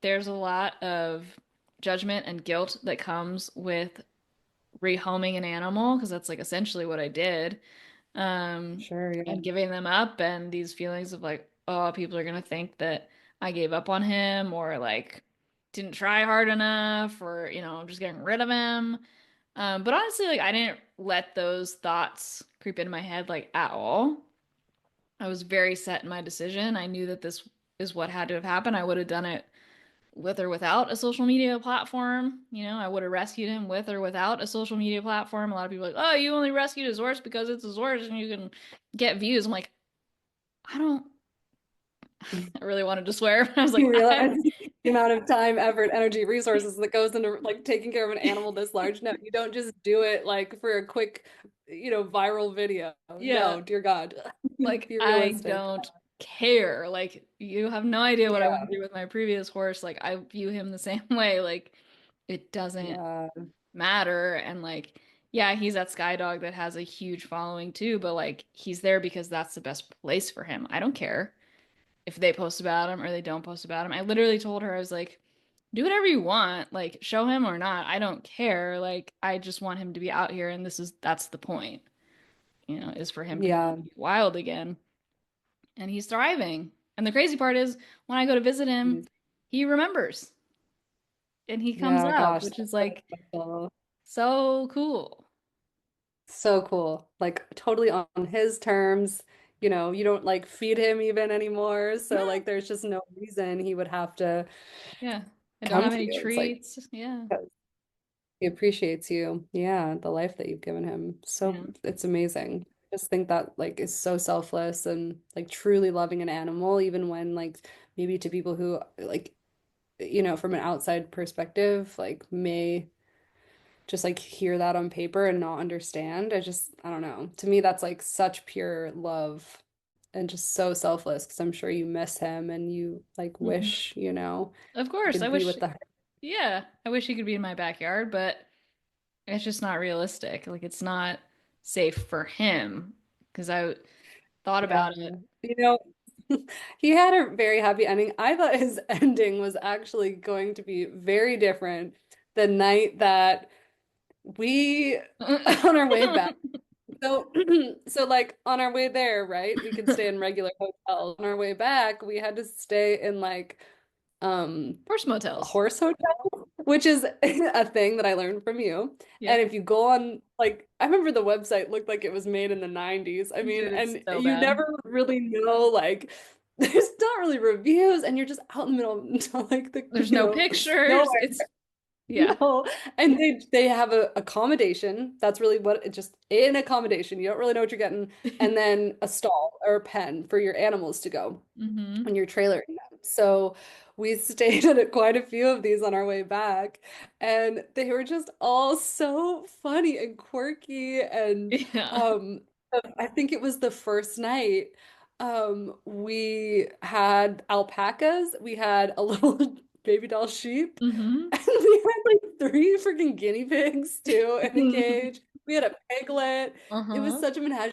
there's a lot of judgment and guilt that comes with rehoming an animal, because that's like essentially what I did. sure, yeah. And giving them up and these feelings of like, oh, people are gonna think that I gave up on him or like didn't try hard enough or, I'm just getting rid of him. But honestly, like I didn't let those thoughts creep into my head like at all. I was very set in my decision. I knew that this is what had to have happened. I would have done it with or without a social media platform. I would have rescued him with or without a social media platform. A lot of people are like, oh, you only rescued his horse because it's his horse and you can get views. I'm like, I don't I really wanted to swear, but I was like, You realize the amount of time, effort, energy, resources that goes into like taking care of an animal this large. No, you don't just do it like for a quick, viral video. yeah, No, dear God. like Be I realistic. don't care. Like you have no idea what I Yeah. went through with my previous horse. Like I view him the same way. Like it doesn't Yeah. matter. And like, yeah, he's that Sky Dog that has a huge following too, but like he's there because that's the best place for him. I don't care if they post about him or they don't post about him. I literally told her, I was like, do whatever you want, like show him or not. I don't care. Like I just want him to be out here and that's the point, is for him to Yeah. be wild again. And he's thriving. And the crazy part is when I go to visit him, he remembers and he comes Yeah, up, gosh, which that's is so like special. so cool. So cool. Like totally on his terms. You don't like feed him even anymore. So No, like there's just no reason he would have to yeah. I don't come have to any you. It's like treats. Yeah. he appreciates you. Yeah, the life that you've given him. Yeah. So it's amazing. I just think that like is so selfless and like truly loving an animal, even when like maybe to people who like, from an outside perspective, like may just like hear that on paper and not understand. I don't know. To me, that's like such pure love and just so selfless because I'm sure you miss him and you like Mhm. wish, Of you course. I could be wish, with the yeah, I wish he could be in my backyard, but it's just not realistic. Like it's not safe for him because I thought Yeah. about it. You know, he had a very happy ending. I thought his ending was actually going to be very different the night that we on our way back. So so like on our way there, right? We could stay in regular hotels. On our way back, we had to stay in like um Horse a motels. horse hotel, which is a thing that I learned from you. Yeah. And if you go on, like, I remember the website looked like it was made in the 90s. I mean, Dude, it's and so you bad. never really know, like, there's not really reviews, and you're just out in the middle of like the, There's no pictures. nowhere. It's yeah. No. And they have a accommodation. That's really what it just an accommodation. You don't really know what you're getting. And then a stall or a pen for your animals to go Hmm. when you're trailering them. So we stayed at quite a few of these on our way back, and they were just all so funny and quirky. And Yeah. um, I think it was the first night. We had alpacas, we had a little baby doll sheep, Mm-hmm. and we had like three freaking guinea pigs too in a cage. We had a piglet. It was Uh-huh. such a menagerie.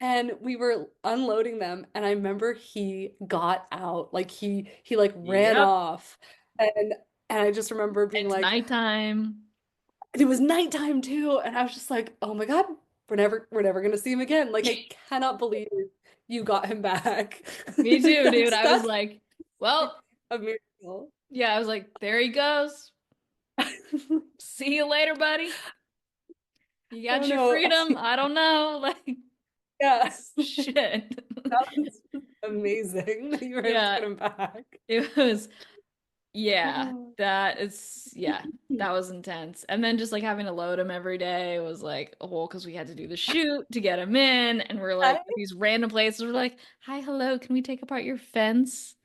And we were unloading them, and I remember he got out. Like he like ran Yep. off. And I just remember being It's like, nighttime. it was nighttime too, and I was just like, oh my God, we're never gonna see him again. Like I cannot believe you got him back. Me too, dude. I was That's like, well, a miracle. yeah, I was like, there he goes. See you later, buddy. You got Oh your no. freedom. I don't know. Like, Yeah. shit. That was amazing that you were able to Yeah, get him back. it was, yeah, Oh. yeah, that was intense. And then just like having to load him every day was like a whole, because we had to do the shoot to get him in. And we're like, Hi. these random places, we're like, hi, hello, can we take apart your fence?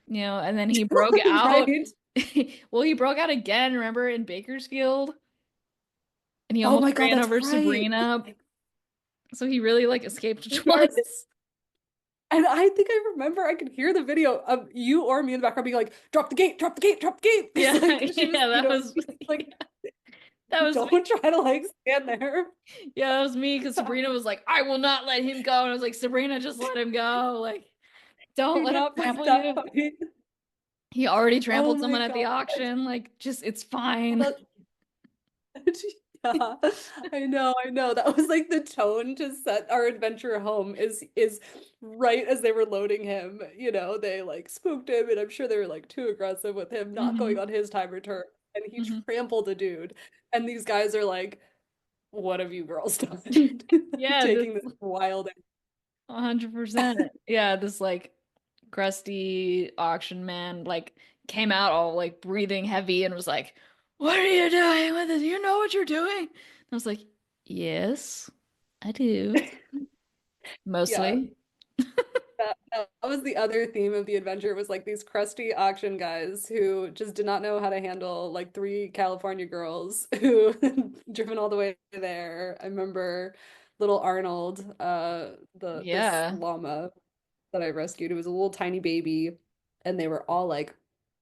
And then he broke out. Right. Well, he broke out again, remember, in Bakersfield? And he Oh almost my God, ran that's over right. Sabrina. So he really like escaped Yes. twice. And I think I remember I could hear the video of you or me in the background being like, drop the gate, drop the gate, drop the gate. Because Yeah, like she was, yeah, that was like, that was me. don't try to like stand there. Yeah, that was me because Sabrina was like, I will not let him go. And I was like, Sabrina, just let him go. Like, don't Do let him not push trample that you. puppy. He already Oh trampled my someone at God. the auction. Like, just it's fine. That, yeah, I know. That was like the tone to set our adventure home is right as they were loading him, they like spooked him, and I'm sure they were like too aggressive with him not going Hmm. on his time return. And he Hmm. trampled a dude. And these guys are like, what have you girls done? Yeah, this Taking this wild. 100%. Yeah, this like crusty auction man like came out all like breathing heavy and was like, "What are you doing with it? You know what you're doing?" I was like, "Yes, I do. Yeah. Mostly." That was the other theme of the adventure, was like these crusty auction guys who just did not know how to handle like three California girls who driven all the way there. I remember little Arnold, this Yeah. llama that I rescued. It was a little tiny baby, and they were all like,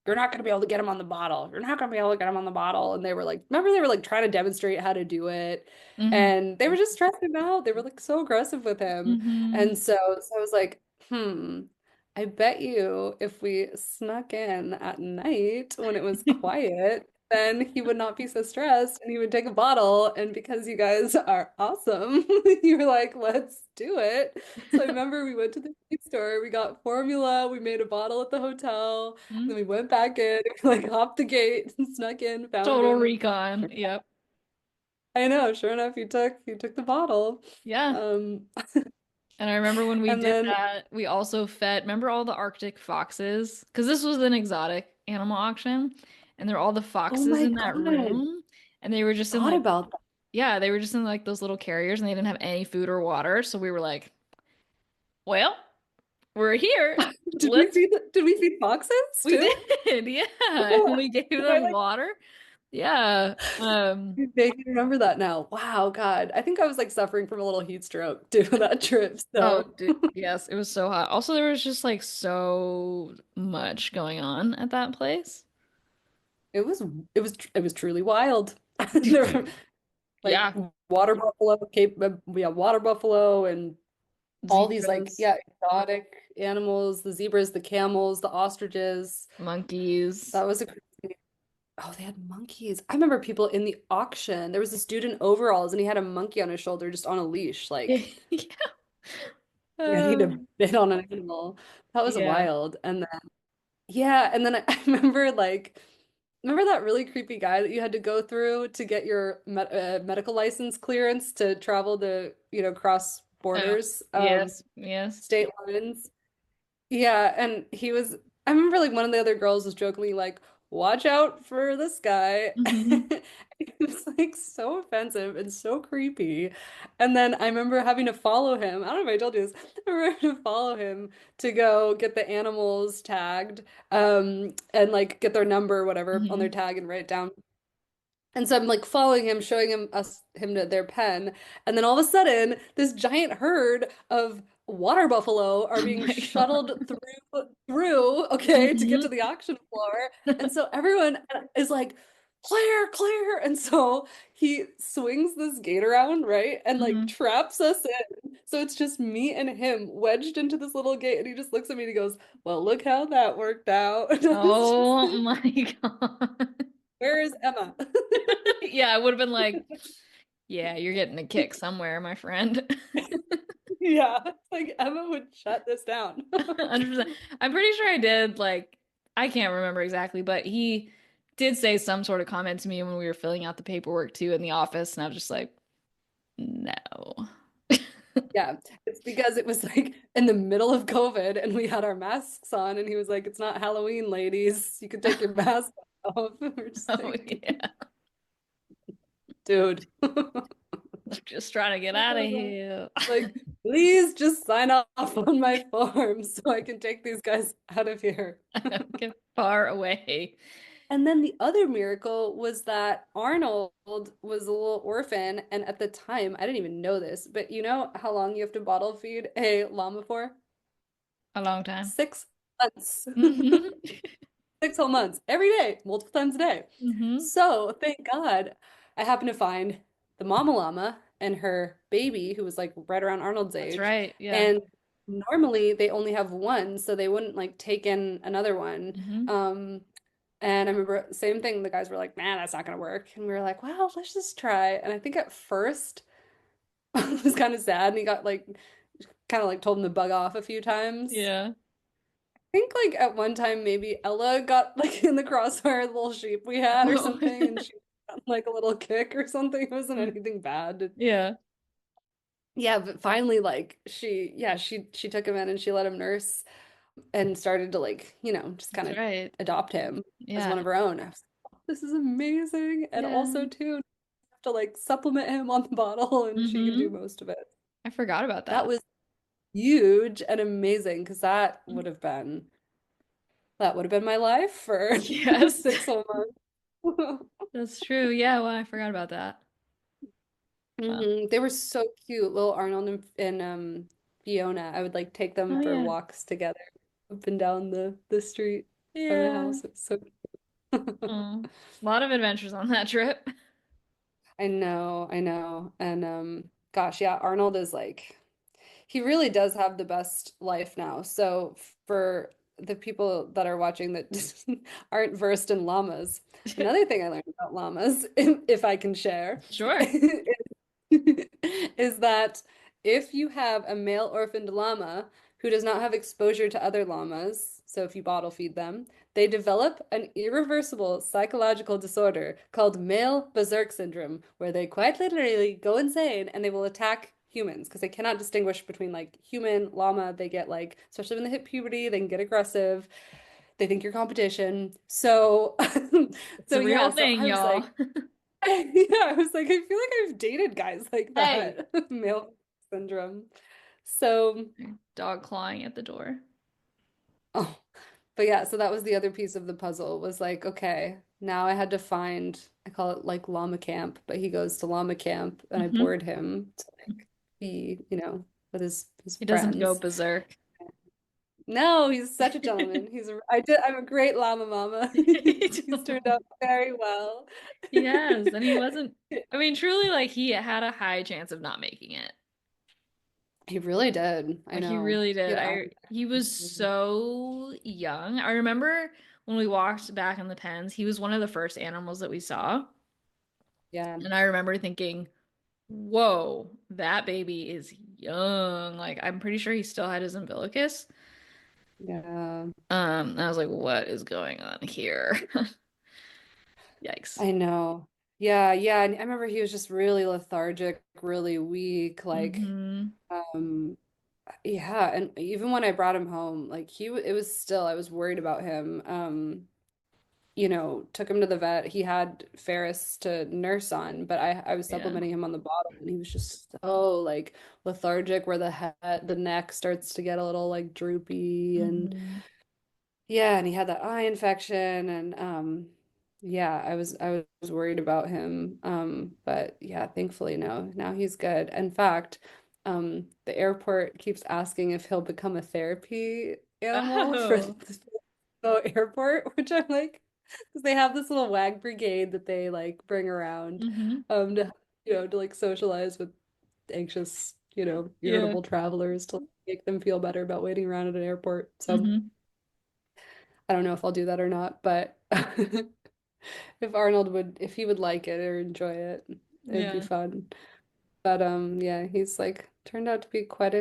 "You're not gonna be able to get him on the bottle. You're not gonna be able to get him on the bottle." And they were like, remember they were like trying to demonstrate how to do it, Hmm. and they were just stressing him out. They were like so aggressive with him, Hmm. and so I was like, I bet you if we snuck in at night when it was quiet, then he would not be so stressed and he would take a bottle. And because you guys are awesome, you were like, let's do it. So I remember we went to the food store, we got formula, we made a bottle at the hotel, then we went back in, like hopped the gate and snuck in, found Total him, and recon. Yep. I know, sure enough, he took the bottle. Yeah. Um, And I remember when we and did then, that, we also fed, remember all the Arctic foxes? Because this was an exotic animal auction, and there were all the oh foxes my in that God, room, and they were just in thought like, about that. yeah, they were just in like those little carriers, and they didn't have any food or water. So we were like, well, we're here. Let's, Did we feed foxes we too? did, yeah. And Oh, we gave did I them like water. Yeah. make me remember that now? Wow, God. I think I was like suffering from a little heat stroke doing that trip. Oh, So dude, yes, it was so hot. Also, there was just like so much going on at that place. it was truly wild. There were like Yeah. water buffalo, water buffalo, and all these like, Zebras, yeah, exotic animals, the zebras, the camels, the ostriches. monkeys. That was a crazy. Oh, they had monkeys. I remember people in the auction. There was this dude in overalls and he had a monkey on his shoulder just on a leash, like Yeah. ready to Um, bid on an animal. That was yeah. wild. And then, yeah, and then I remember remember that really creepy guy that you had to go through to get your medical license clearance to travel to, cross Oh, borders, yes, yes. state lines. Yeah, and I remember like one of the other girls was jokingly like, watch out for this guy. Hmm. It was like so offensive and so creepy. And then I remember having to follow him. I don't know if I told you this. I remember having to follow him to go get the animals tagged, and like get their number, whatever, on their Hmm. tag and write it down. And so I'm like following him, showing him to their pen, and then all of a sudden, this giant herd of water buffalo are Oh being my God. shuttled through, okay, to get to Hmm. the auction floor. And so everyone is like, clear, clear. And so he swings this gate around, right? And like Hmm. traps us in. So it's just me and him wedged into this little gate. And he just looks at me and he goes, well, look how that worked out. And I was just Oh like, my God. where is Emma? Yeah, I would have been like, yeah, you're getting a kick somewhere, my friend. Yeah, like Emma would shut this down. 100%. I'm pretty sure I did, like, I can't remember exactly, but he did say some sort of comment to me when we were filling out the paperwork too in the office, and I was just like, no. Yeah, it's because it was like in the middle of COVID and we had our masks on, and he was like, "It's not Halloween, ladies. You can take your mask off." We're just Oh like, yeah. dude. I'm just trying to get out of here. Like, please just sign off on my form so I can take these guys out of here. Get far away. And then the other miracle was that Arnold was a little orphan, and at the time, I didn't even know this, but you know how long you have to bottle feed a llama for? A long time. 6 months. Hmm. 6 whole months, every day, multiple times a day. Hmm. So thank God I happened to find the mama llama and her baby, who was like right around Arnold's That's age. right. Yeah. And normally they only have one, so they wouldn't like take in another one. Hmm. Um, and I remember same thing, the guys were like, man, that's not gonna work. And we were like, well, let's just try. And I think at first it was kind of sad, and he got like kind of like told him to bug off a few times. Yeah. Think like at one time maybe Ella got like in the crossfire, the little sheep we had or Oh. something, and she got like a little kick or something. It wasn't anything bad. Yeah. Yeah, but finally like she took him in and she let him nurse and started to like, just kind That's of right. adopt him as one Yeah. of her own. I was like, "Oh, this is amazing." And Yeah. also too, you have to like supplement him on the bottle and she can do Hmm. most of it. I forgot about That that. was huge and amazing because that would have been my life for Yes. 6 whole months. That's true. Yeah, well, I forgot about that. Wow. They were so cute, little Arnold and Fiona. I would like take Oh them for yeah. walks together up and down the street by my Yeah. house. It's so cute. Oh. A lot of adventures on that trip. I know, I know. And gosh, yeah, Arnold is like he really does have the best life now. So for the people that are watching that aren't versed in llamas, another thing I learned about llamas, if I can share, Sure. is that if you have a male orphaned llama who does not have exposure to other llamas, so if you bottle feed them, they develop an irreversible psychological disorder called male berserk syndrome, where they quite literally go insane and they will attack humans because they cannot distinguish between like human, llama. They get like, especially when they hit puberty, they can get aggressive. They think you're competition. So, It's so a real yeah, so thing, I was y'all. like, yeah, I was like, I feel like I've dated guys like Hey. that, male syndrome. So, Dog clawing at the door. oh, but yeah, so that was the other piece of the puzzle was like, okay, now I had to find, I call it like llama camp, but he goes to llama camp and I Hmm. board him to like be, with his He doesn't go friends. berserk. No, he's such a gentleman. I'm a great llama mama. He's turned out very well. Yes, and he wasn't, I mean, truly, like, he had a high chance of not making it. He really did. I Like, he know. really He did. had eyes. He was so young. I remember when we walked back in the pens, he was one of the first animals that we saw. Yeah. And I remember thinking, whoa, that baby is young. Like, I'm pretty sure he still had his umbilicus. Yeah. I was like, what is going on here? Yikes. I know. Yeah, yeah. And I remember he was just really lethargic, really weak, like Hmm. um yeah, and even when I brought him home, like it was still I was worried about him. took him to the vet. He had Ferris to nurse on, but I was Yeah. supplementing him on the bottle, and he was just so like lethargic, where the neck starts to get a little like droopy, and Hmm. yeah, and he had that eye infection, and yeah, I was worried about him. But yeah, thankfully no, now he's good. In fact, the airport keeps asking if he'll become a therapy animal for Oh. the airport, which I'm like, because they have this little wag brigade that they like bring around, Hmm. to to like socialize with anxious, Yeah. irritable travelers to make them feel better about waiting around at an airport. So. Hmm. I don't know if I'll do that or not, but if he would like it or enjoy it, it'd be Yeah. fun. But yeah, he's like turned out to be quite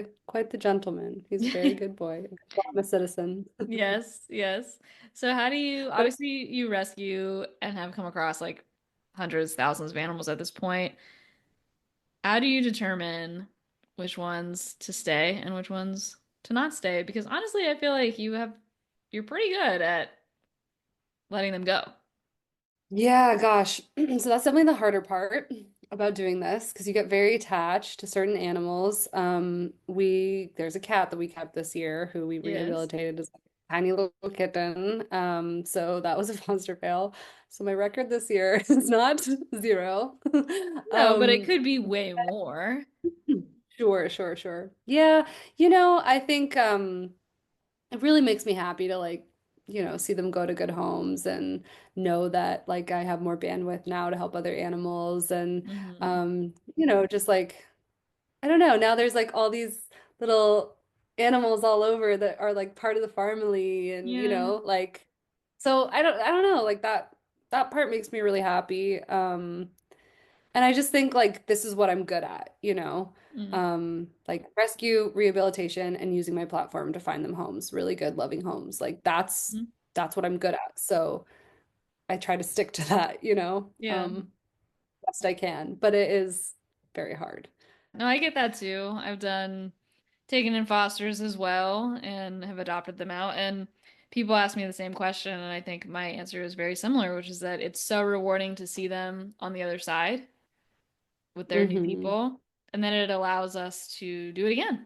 the gentleman. He's a very good boy. I'm a citizen. Yes, yes. So how do you But obviously you rescue and have come across like hundreds, thousands of animals at this point. How do you determine which ones to stay and which ones to not stay? Because honestly, I feel like you're pretty good at letting them go. yeah, gosh. So that's definitely the harder part about doing this because you get very attached to certain animals. There's a cat that we kept this year who we Yes. rehabilitated as a tiny little kitten. So that was a foster fail. So my record this year is not zero. No, but it Um, could be way more. sure, sure, sure. Yeah, I think it really makes me happy to like, see them go to good homes and know that like I have more bandwidth now to help other animals and Hmm. just like I don't know, now there's like all these little animals all over that are like part of the family and Yeah. like so I don't know, like that part makes me really happy. And I just think like this is what I'm good at. Mm. Like rescue, rehabilitation, and using my platform to find them homes, really good, loving homes. Like that's what I'm good at. So I try to stick to that, Yeah. best I can. But it is very hard. No, I get that too. I've done taken in fosters as well and have adopted them out. And people ask me the same question, and I think my answer is very similar, which is that it's so rewarding to see them on the other side with their new Hmm. people, and then it allows us to do it again.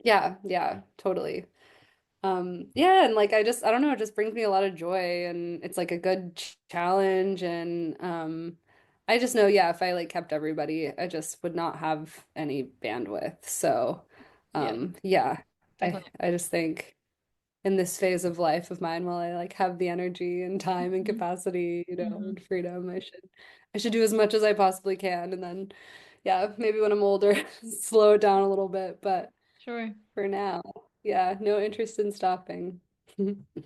Yeah, yeah, totally. Yeah, and like I don't know, it just brings me a lot of joy and it's like a good challenge and I just know, yeah, if I like kept everybody, I just would not have any bandwidth. So, Yeah, yeah, I definitely. I just think in this phase of life of mine, while I like have the energy and time and Hmm. capacity, Hmm. and freedom, I should do as much as I possibly can and then yeah, maybe when I'm older, slow it down a little bit, but Sure. for now. Yeah, no interest in stopping.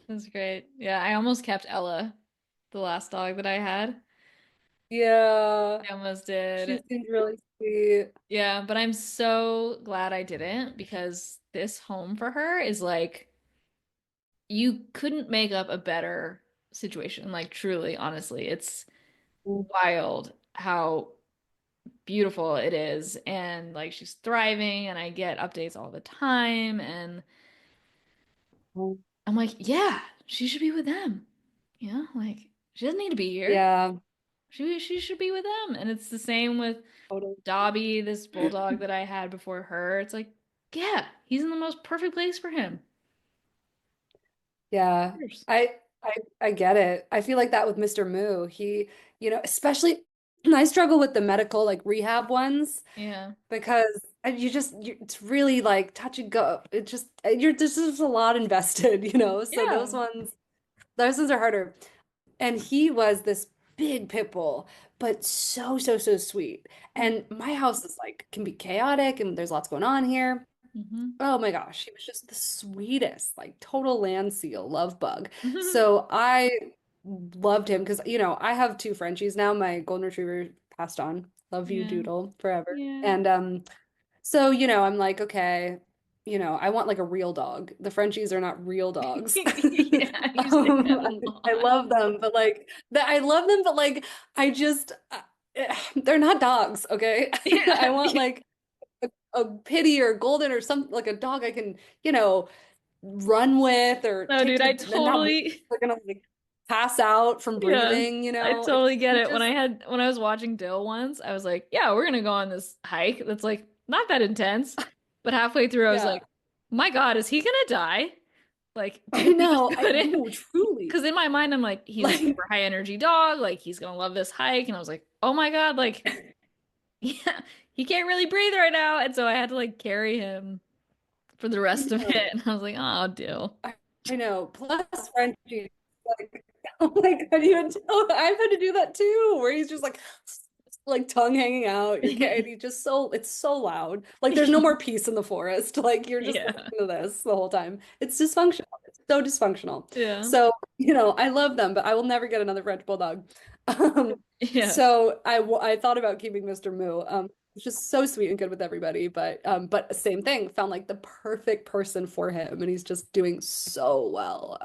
That's great. Yeah, I almost kept Ella, the last dog that I had. Yeah, I almost she did. seems really sweet. Yeah, but I'm so glad I didn't because this home for her is like you couldn't make up a better situation. Like truly, honestly, it's wild how beautiful it is and like she's thriving and I get updates all the time and I'm like, yeah, she should be with them. Like she doesn't need to be here. Yeah, She should be with them. And it's the same with totally. Dobby, this bulldog that I had before her. It's like, yeah, he's in the most perfect place for him. Yeah, Cheers. I get it. I feel like that with Mr. Moo. Especially I struggle with the medical like rehab ones Yeah. because it's really like touch and go. It just you're there's just a lot invested. So Yeah. those ones are harder. And he was this big pit bull, but so, so, so sweet. And my house is like can be chaotic and there's lots going on here. Mm-hmm. Oh my gosh, he was just the sweetest, like total land seal, love bug. So I loved him because, I have two Frenchies now. My golden retriever passed on. Love you, Yeah. Doodle, forever. Yeah. And so, I'm like, okay, I want like a real dog. The Frenchies are not real dogs. Yeah, you say that a I lot. love them, but like I love them, but like I just they're not dogs, okay? I Yeah. want like a pitty or golden or something like a dog I can, run with or No, take dude, to I the not totally they're gonna like pass out from Yeah, breathing, you I know? totally get He it. just, When I was watching Dill once, I was like, yeah, we're gonna go on this hike that's like not that intense. But halfway through, I was yeah, like, my God, is he gonna die? Like, I because he was know. I put in, know, truly. because in my mind, I'm like, he's a Like, super high energy dog, like he's gonna love this hike. And I was like, oh my God, like, yeah, he can't really breathe right now. And so I had to like carry him for the I rest of it. know. And I was like, oh, Dill. I know. Plus Frenchie, like, oh my God, I've had to do that too, where he's just like tongue hanging out. You're and he's just so it's so loud. Like there's no more peace in the forest. Like you're just Yeah. listening to this the whole time. It's dysfunctional. It's so dysfunctional. Yeah. So, I love them, but I will never get another French bulldog. Um, Yeah. so I thought about keeping Mr. Moo. He's just so sweet and good with everybody, but same thing, found like the perfect person for him, and he's just doing so well.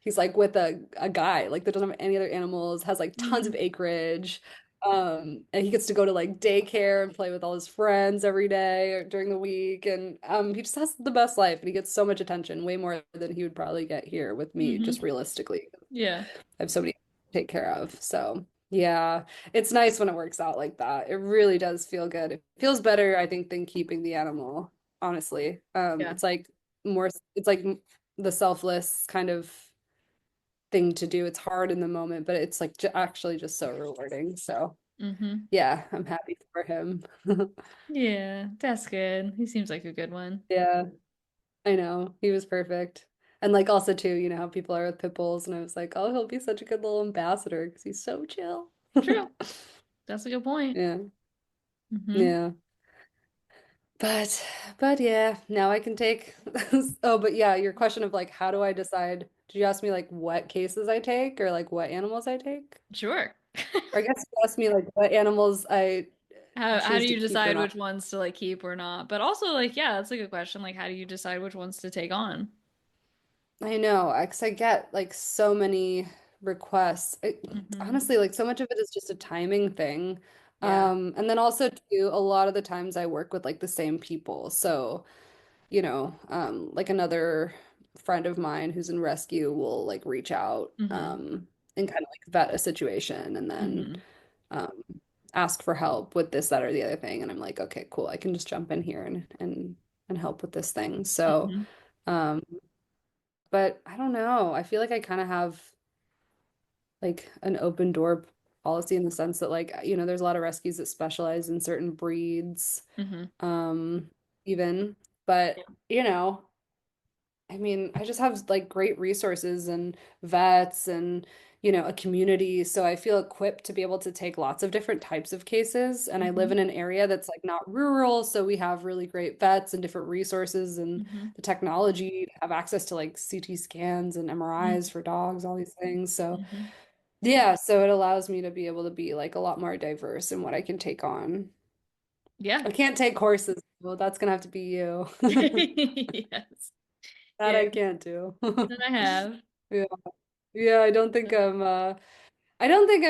He's like with a guy like that doesn't have any other animals, has like tons of Mhm. acreage. And he gets to go to like daycare and play with all his friends every day or during the week. And he just has the best life and he gets so much attention, way more than he would probably get here with me, just Mhm. realistically. Yeah. I have so many to take care of. So yeah, it's nice when it works out like that. It really does feel good. It feels better, I think, than keeping the animal, honestly. Yeah. It's like more, it's like the selfless kind of thing to do. It's hard in the moment, but it's like actually just so rewarding. So Hmm. yeah, I'm happy for him. Yeah, that's good. He seems like a good one. Yeah, I know. He was perfect. And like also too, how people are with pit bulls, and I was like, oh, he'll be such a good little ambassador because he's so chill. True. That's a good point. Yeah, Hmm. yeah. But but yeah, now I can take oh, but yeah, your question of like how do I decide? Did you ask me like what cases I take or like what animals I take? Sure. Or I guess you asked me like what animals I How do choose to you keep or decide not. which ones to like keep or not? But also like, yeah, that's a good question. Like, how do you decide which ones to take on? I know, because I get like so many requests. Hmm. Honestly, like so much of it is just a timing thing. Yeah. And then also too, a lot of the times I work with like the same people. So, like another friend of mine who's in rescue will like reach out Hmm. and kind of like vet a situation and then Hmm. um ask for help with this, that, or the other thing. And I'm like, okay, cool, I can just jump in here and help with this thing. So, Hmm. um, but I don't know. I feel like I kind of have like an open door policy in the sense that like, there's a lot of rescues that specialize in certain breeds, Hmm. um, even, Yeah. but I mean, I just have like great resources and vets and, a community. So I feel equipped to be able to take lots of different types of cases. And I live Hmm. in an area that's like not rural. So we have really great vets and different resources and Hmm. the technology to have access to like CT scans and MRIs for dogs, all these things. So Hmm. yeah, so it allows me to be able to be like a lot more diverse in what I can take on. Yeah. I can't take horses. Well, that's gonna have to be you. Yes. That Yeah. I can't do. That I have. Yeah. Yeah, I don't think I'm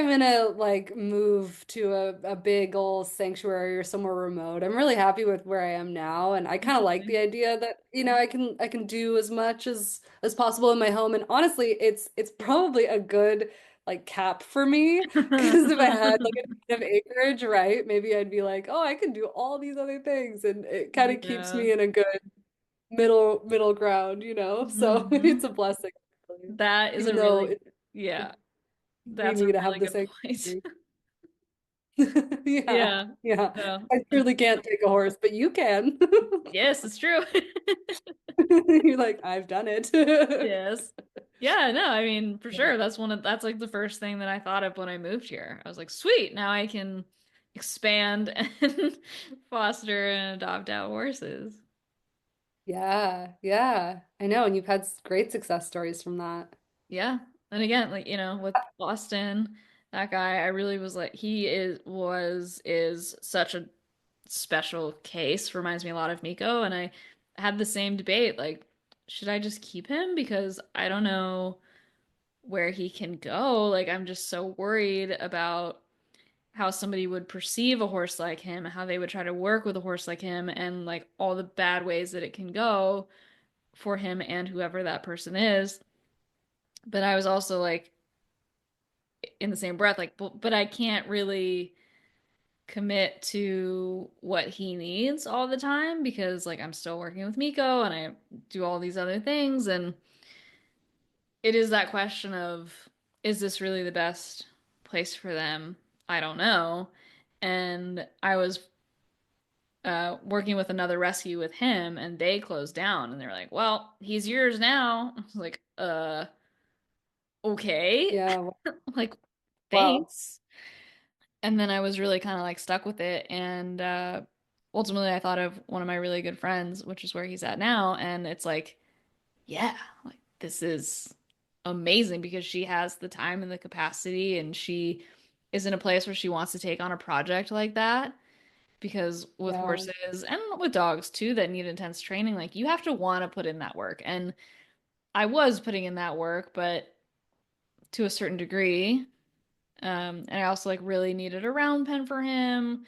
gonna like move to a big old sanctuary or somewhere remote. I'm really happy with where I am now, and I kind of like the Interesting. idea that, I can do as much as possible in my home. And honestly, it's probably a good like cap for me because if I had like a ton of acreage, right, maybe I'd be like, oh, I can do all these other things, and it kind of keeps Yeah. me in a good middle ground, So it's Hmm. a blessing, really. That is Even a though really, it yeah, need that's a me to have really the good point. sanctuary. Yeah, Yeah. yeah. No. I truly can't take a horse, but you can. Yes, it's true. You're like, I've done it. Yes. Yeah, no, I mean, for sure. That's like the first thing that I thought of when I moved here. I was like, sweet, now I can expand and foster and adopt out horses. Yeah, yeah. I know, and you've had great success stories from that. Yeah. And again, like, with Boston, that guy, I really was like, is such a special case. Reminds me a lot of Miko. And I had the same debate, like, should I just keep him? Because I don't know where he can go. Like, I'm just so worried about how somebody would perceive a horse like him, how they would try to work with a horse like him, and like all the bad ways that it can go for him and whoever that person is. But I was also like, in the same breath, like, but I can't really commit to what he needs all the time because like I'm still working with Miko and I do all these other things and it is that question of is this really the best place for them? I don't know. And I was working with another rescue with him and they closed down and they're like, "Well, he's yours now." I was like, okay." Yeah. Like, Wow. thanks. And then I was really kind of like stuck with it. And ultimately, I thought of one of my really good friends, which is where he's at now. And it's like, yeah, like this is amazing because she has the time and the capacity, and she is in a place where she wants to take on a project like that. Because with Yeah. horses and with dogs too that need intense training, like you have to want to put in that work. And I was putting in that work, but to a certain degree. And I also like really needed a round pen for him.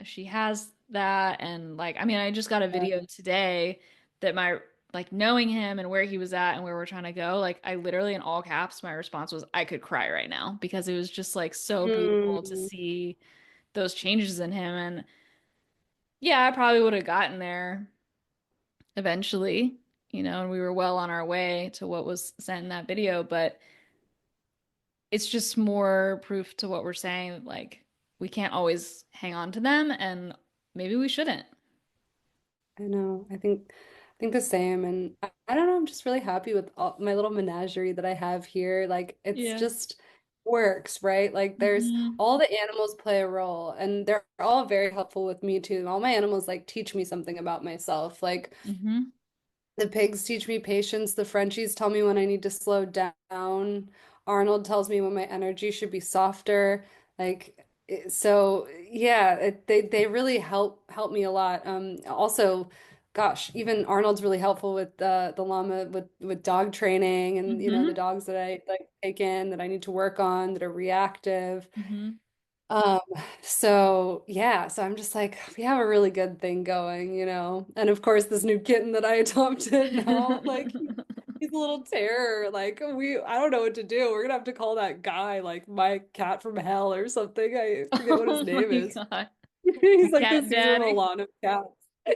She has that. And like, I mean, I just got a Yeah. video today that my like knowing him and where he was at and where we're trying to go, like I literally in all caps, my response was I could cry right now because it was just like so beautiful to Mm, see those changes in him. And yeah, I probably would have gotten there eventually, and we were well on our way to what was sent in that video, but it's just more proof to what we're saying, like we can't always hang on to them and maybe we shouldn't. I know. I think the same. And I don't know, I'm just really happy with my little menagerie that I have here. Like it's Yeah. just works, right? Like there's Hmm. all the animals play a role and they're all very helpful with me too. And all my animals like teach me something about myself. Like Hmm. the pigs teach me patience. The Frenchies tell me when I need to slow down. Arnold tells me when my energy should be softer. So yeah, they really help me a lot. Also, gosh, even Arnold's really helpful with the llama with dog training and the Hmm. dogs that I like take in that I need to work on that are reactive. Hmm. Um, so yeah, so I'm just like, we have a really good thing going. And of course, this new kitten that I adopted now, like he's a little terror. Like I don't know what to do. We're gonna have to call that guy like my cat from hell or something. I forget what his Oh name my is. God. He's like the Cat Caesar daddy. Milan of cats.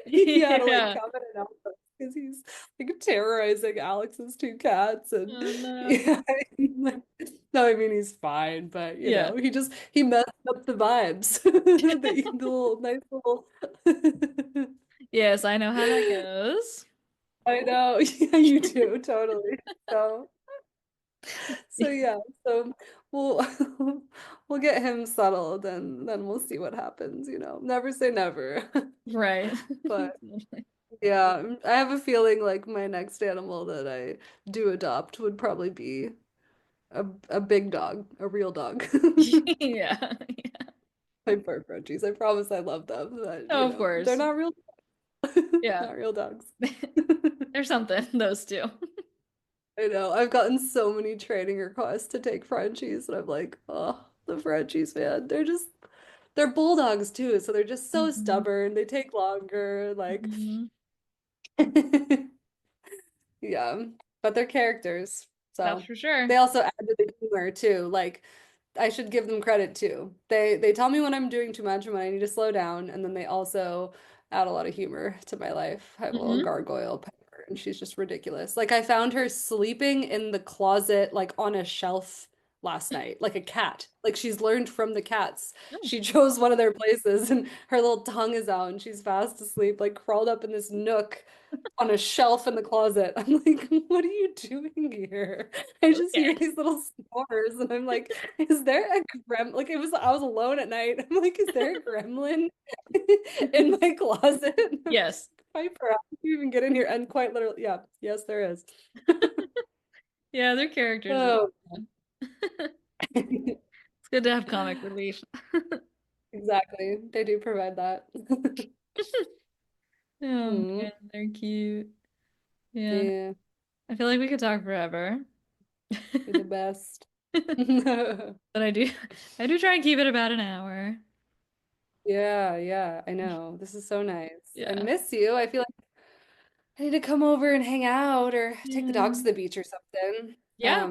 Yeah, to like Yeah. come in and out because he's like terrorizing Alex's two cats and Oh no. yeah, like, no, I mean he's fine, but Yeah. he messed up the vibes. The little nice little Yes, I know how that goes. I know, yeah, you do, totally. So yeah, so we'll we'll get him settled and then we'll see what happens. Never say never. Right. But yeah, I have a feeling like my next animal that I do adopt would probably be a big dog, a real dog. Yeah. My fur Frenchies. I promise I love them, but Oh, of they're course. not real, Yeah. not real dogs. There's something, those two. I know. I've gotten so many training requests to take Frenchies, and I'm like, oh, the Frenchies, man. They're bulldogs too, so they're just so Hmm. stubborn. They take longer, like Hmm. yeah, but they're characters. That's So for sure. they also add to the humor too. Like I should give them credit too. They tell me when I'm doing too much and when I need to slow down, and then they also add a lot of humor to my life. I have a little Hmm. gargoyle pepper, and she's just ridiculous. Like I found her sleeping in the closet, like on a shelf last night, like a cat. Like she's learned from the cats. Oh. She chose one of their places, and her little tongue is out, and she's fast asleep, like crawled up in this nook on a shelf in the closet. I'm like, what are you doing here? I just hear Okay. these little snores, and I'm like, is there a Like I was alone at night. I'm like, is there a gremlin in my closet? And I'm Yes. like, Piper, how did you even get in here? And quite literally, yeah, yes, there is. Yeah, they're characters. Oh, It's good to have comic relief. exactly. They do provide that. Oh Hmm. man, they're cute. Yeah. Yeah, I feel like we could talk forever. you're the best. But I do try and keep it about an hour. Yeah, yeah, I know. This is so nice. I Yeah. miss you. I feel like I need to come over and hang out or take the Yeah. dogs to the beach or something. Yeah.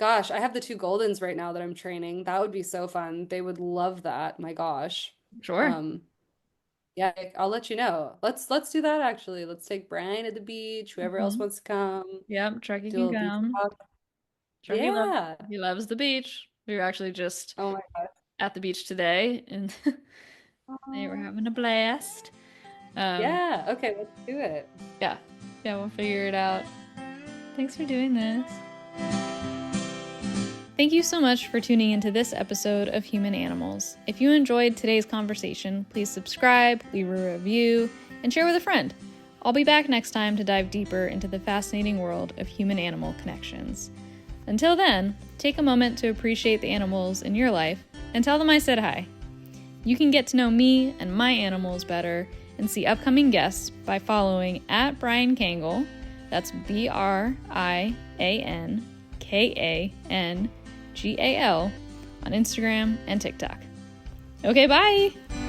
Gosh, I have the two Goldens right now that I'm training. That would be so fun. They would love that. My gosh. Sure. Um, yeah, I'll let you know. Let's do that actually. Let's take Brian to the beach, whoever else Hmm. wants to come, Yep, Truckee do a can little beach come. walk. Yeah. He loves the beach. We were actually just Oh my God. at the beach today, and they were Aw. having a blast. Um, Yeah. Okay, let's do it. yeah, yeah, we'll figure it out. Thanks for doing this. Thank you so much for tuning into this episode of Human Animals. If you enjoyed today's conversation, please subscribe, leave a review, and share with a friend. I'll be back next time to dive deeper into the fascinating world of human-animal connections. Until then, take a moment to appreciate the animals in your life and tell them I said hi. You can get to know me and my animals better and see upcoming guests by following at Brian Kangal, that's BrianKangal, on Instagram and TikTok. Okay, bye!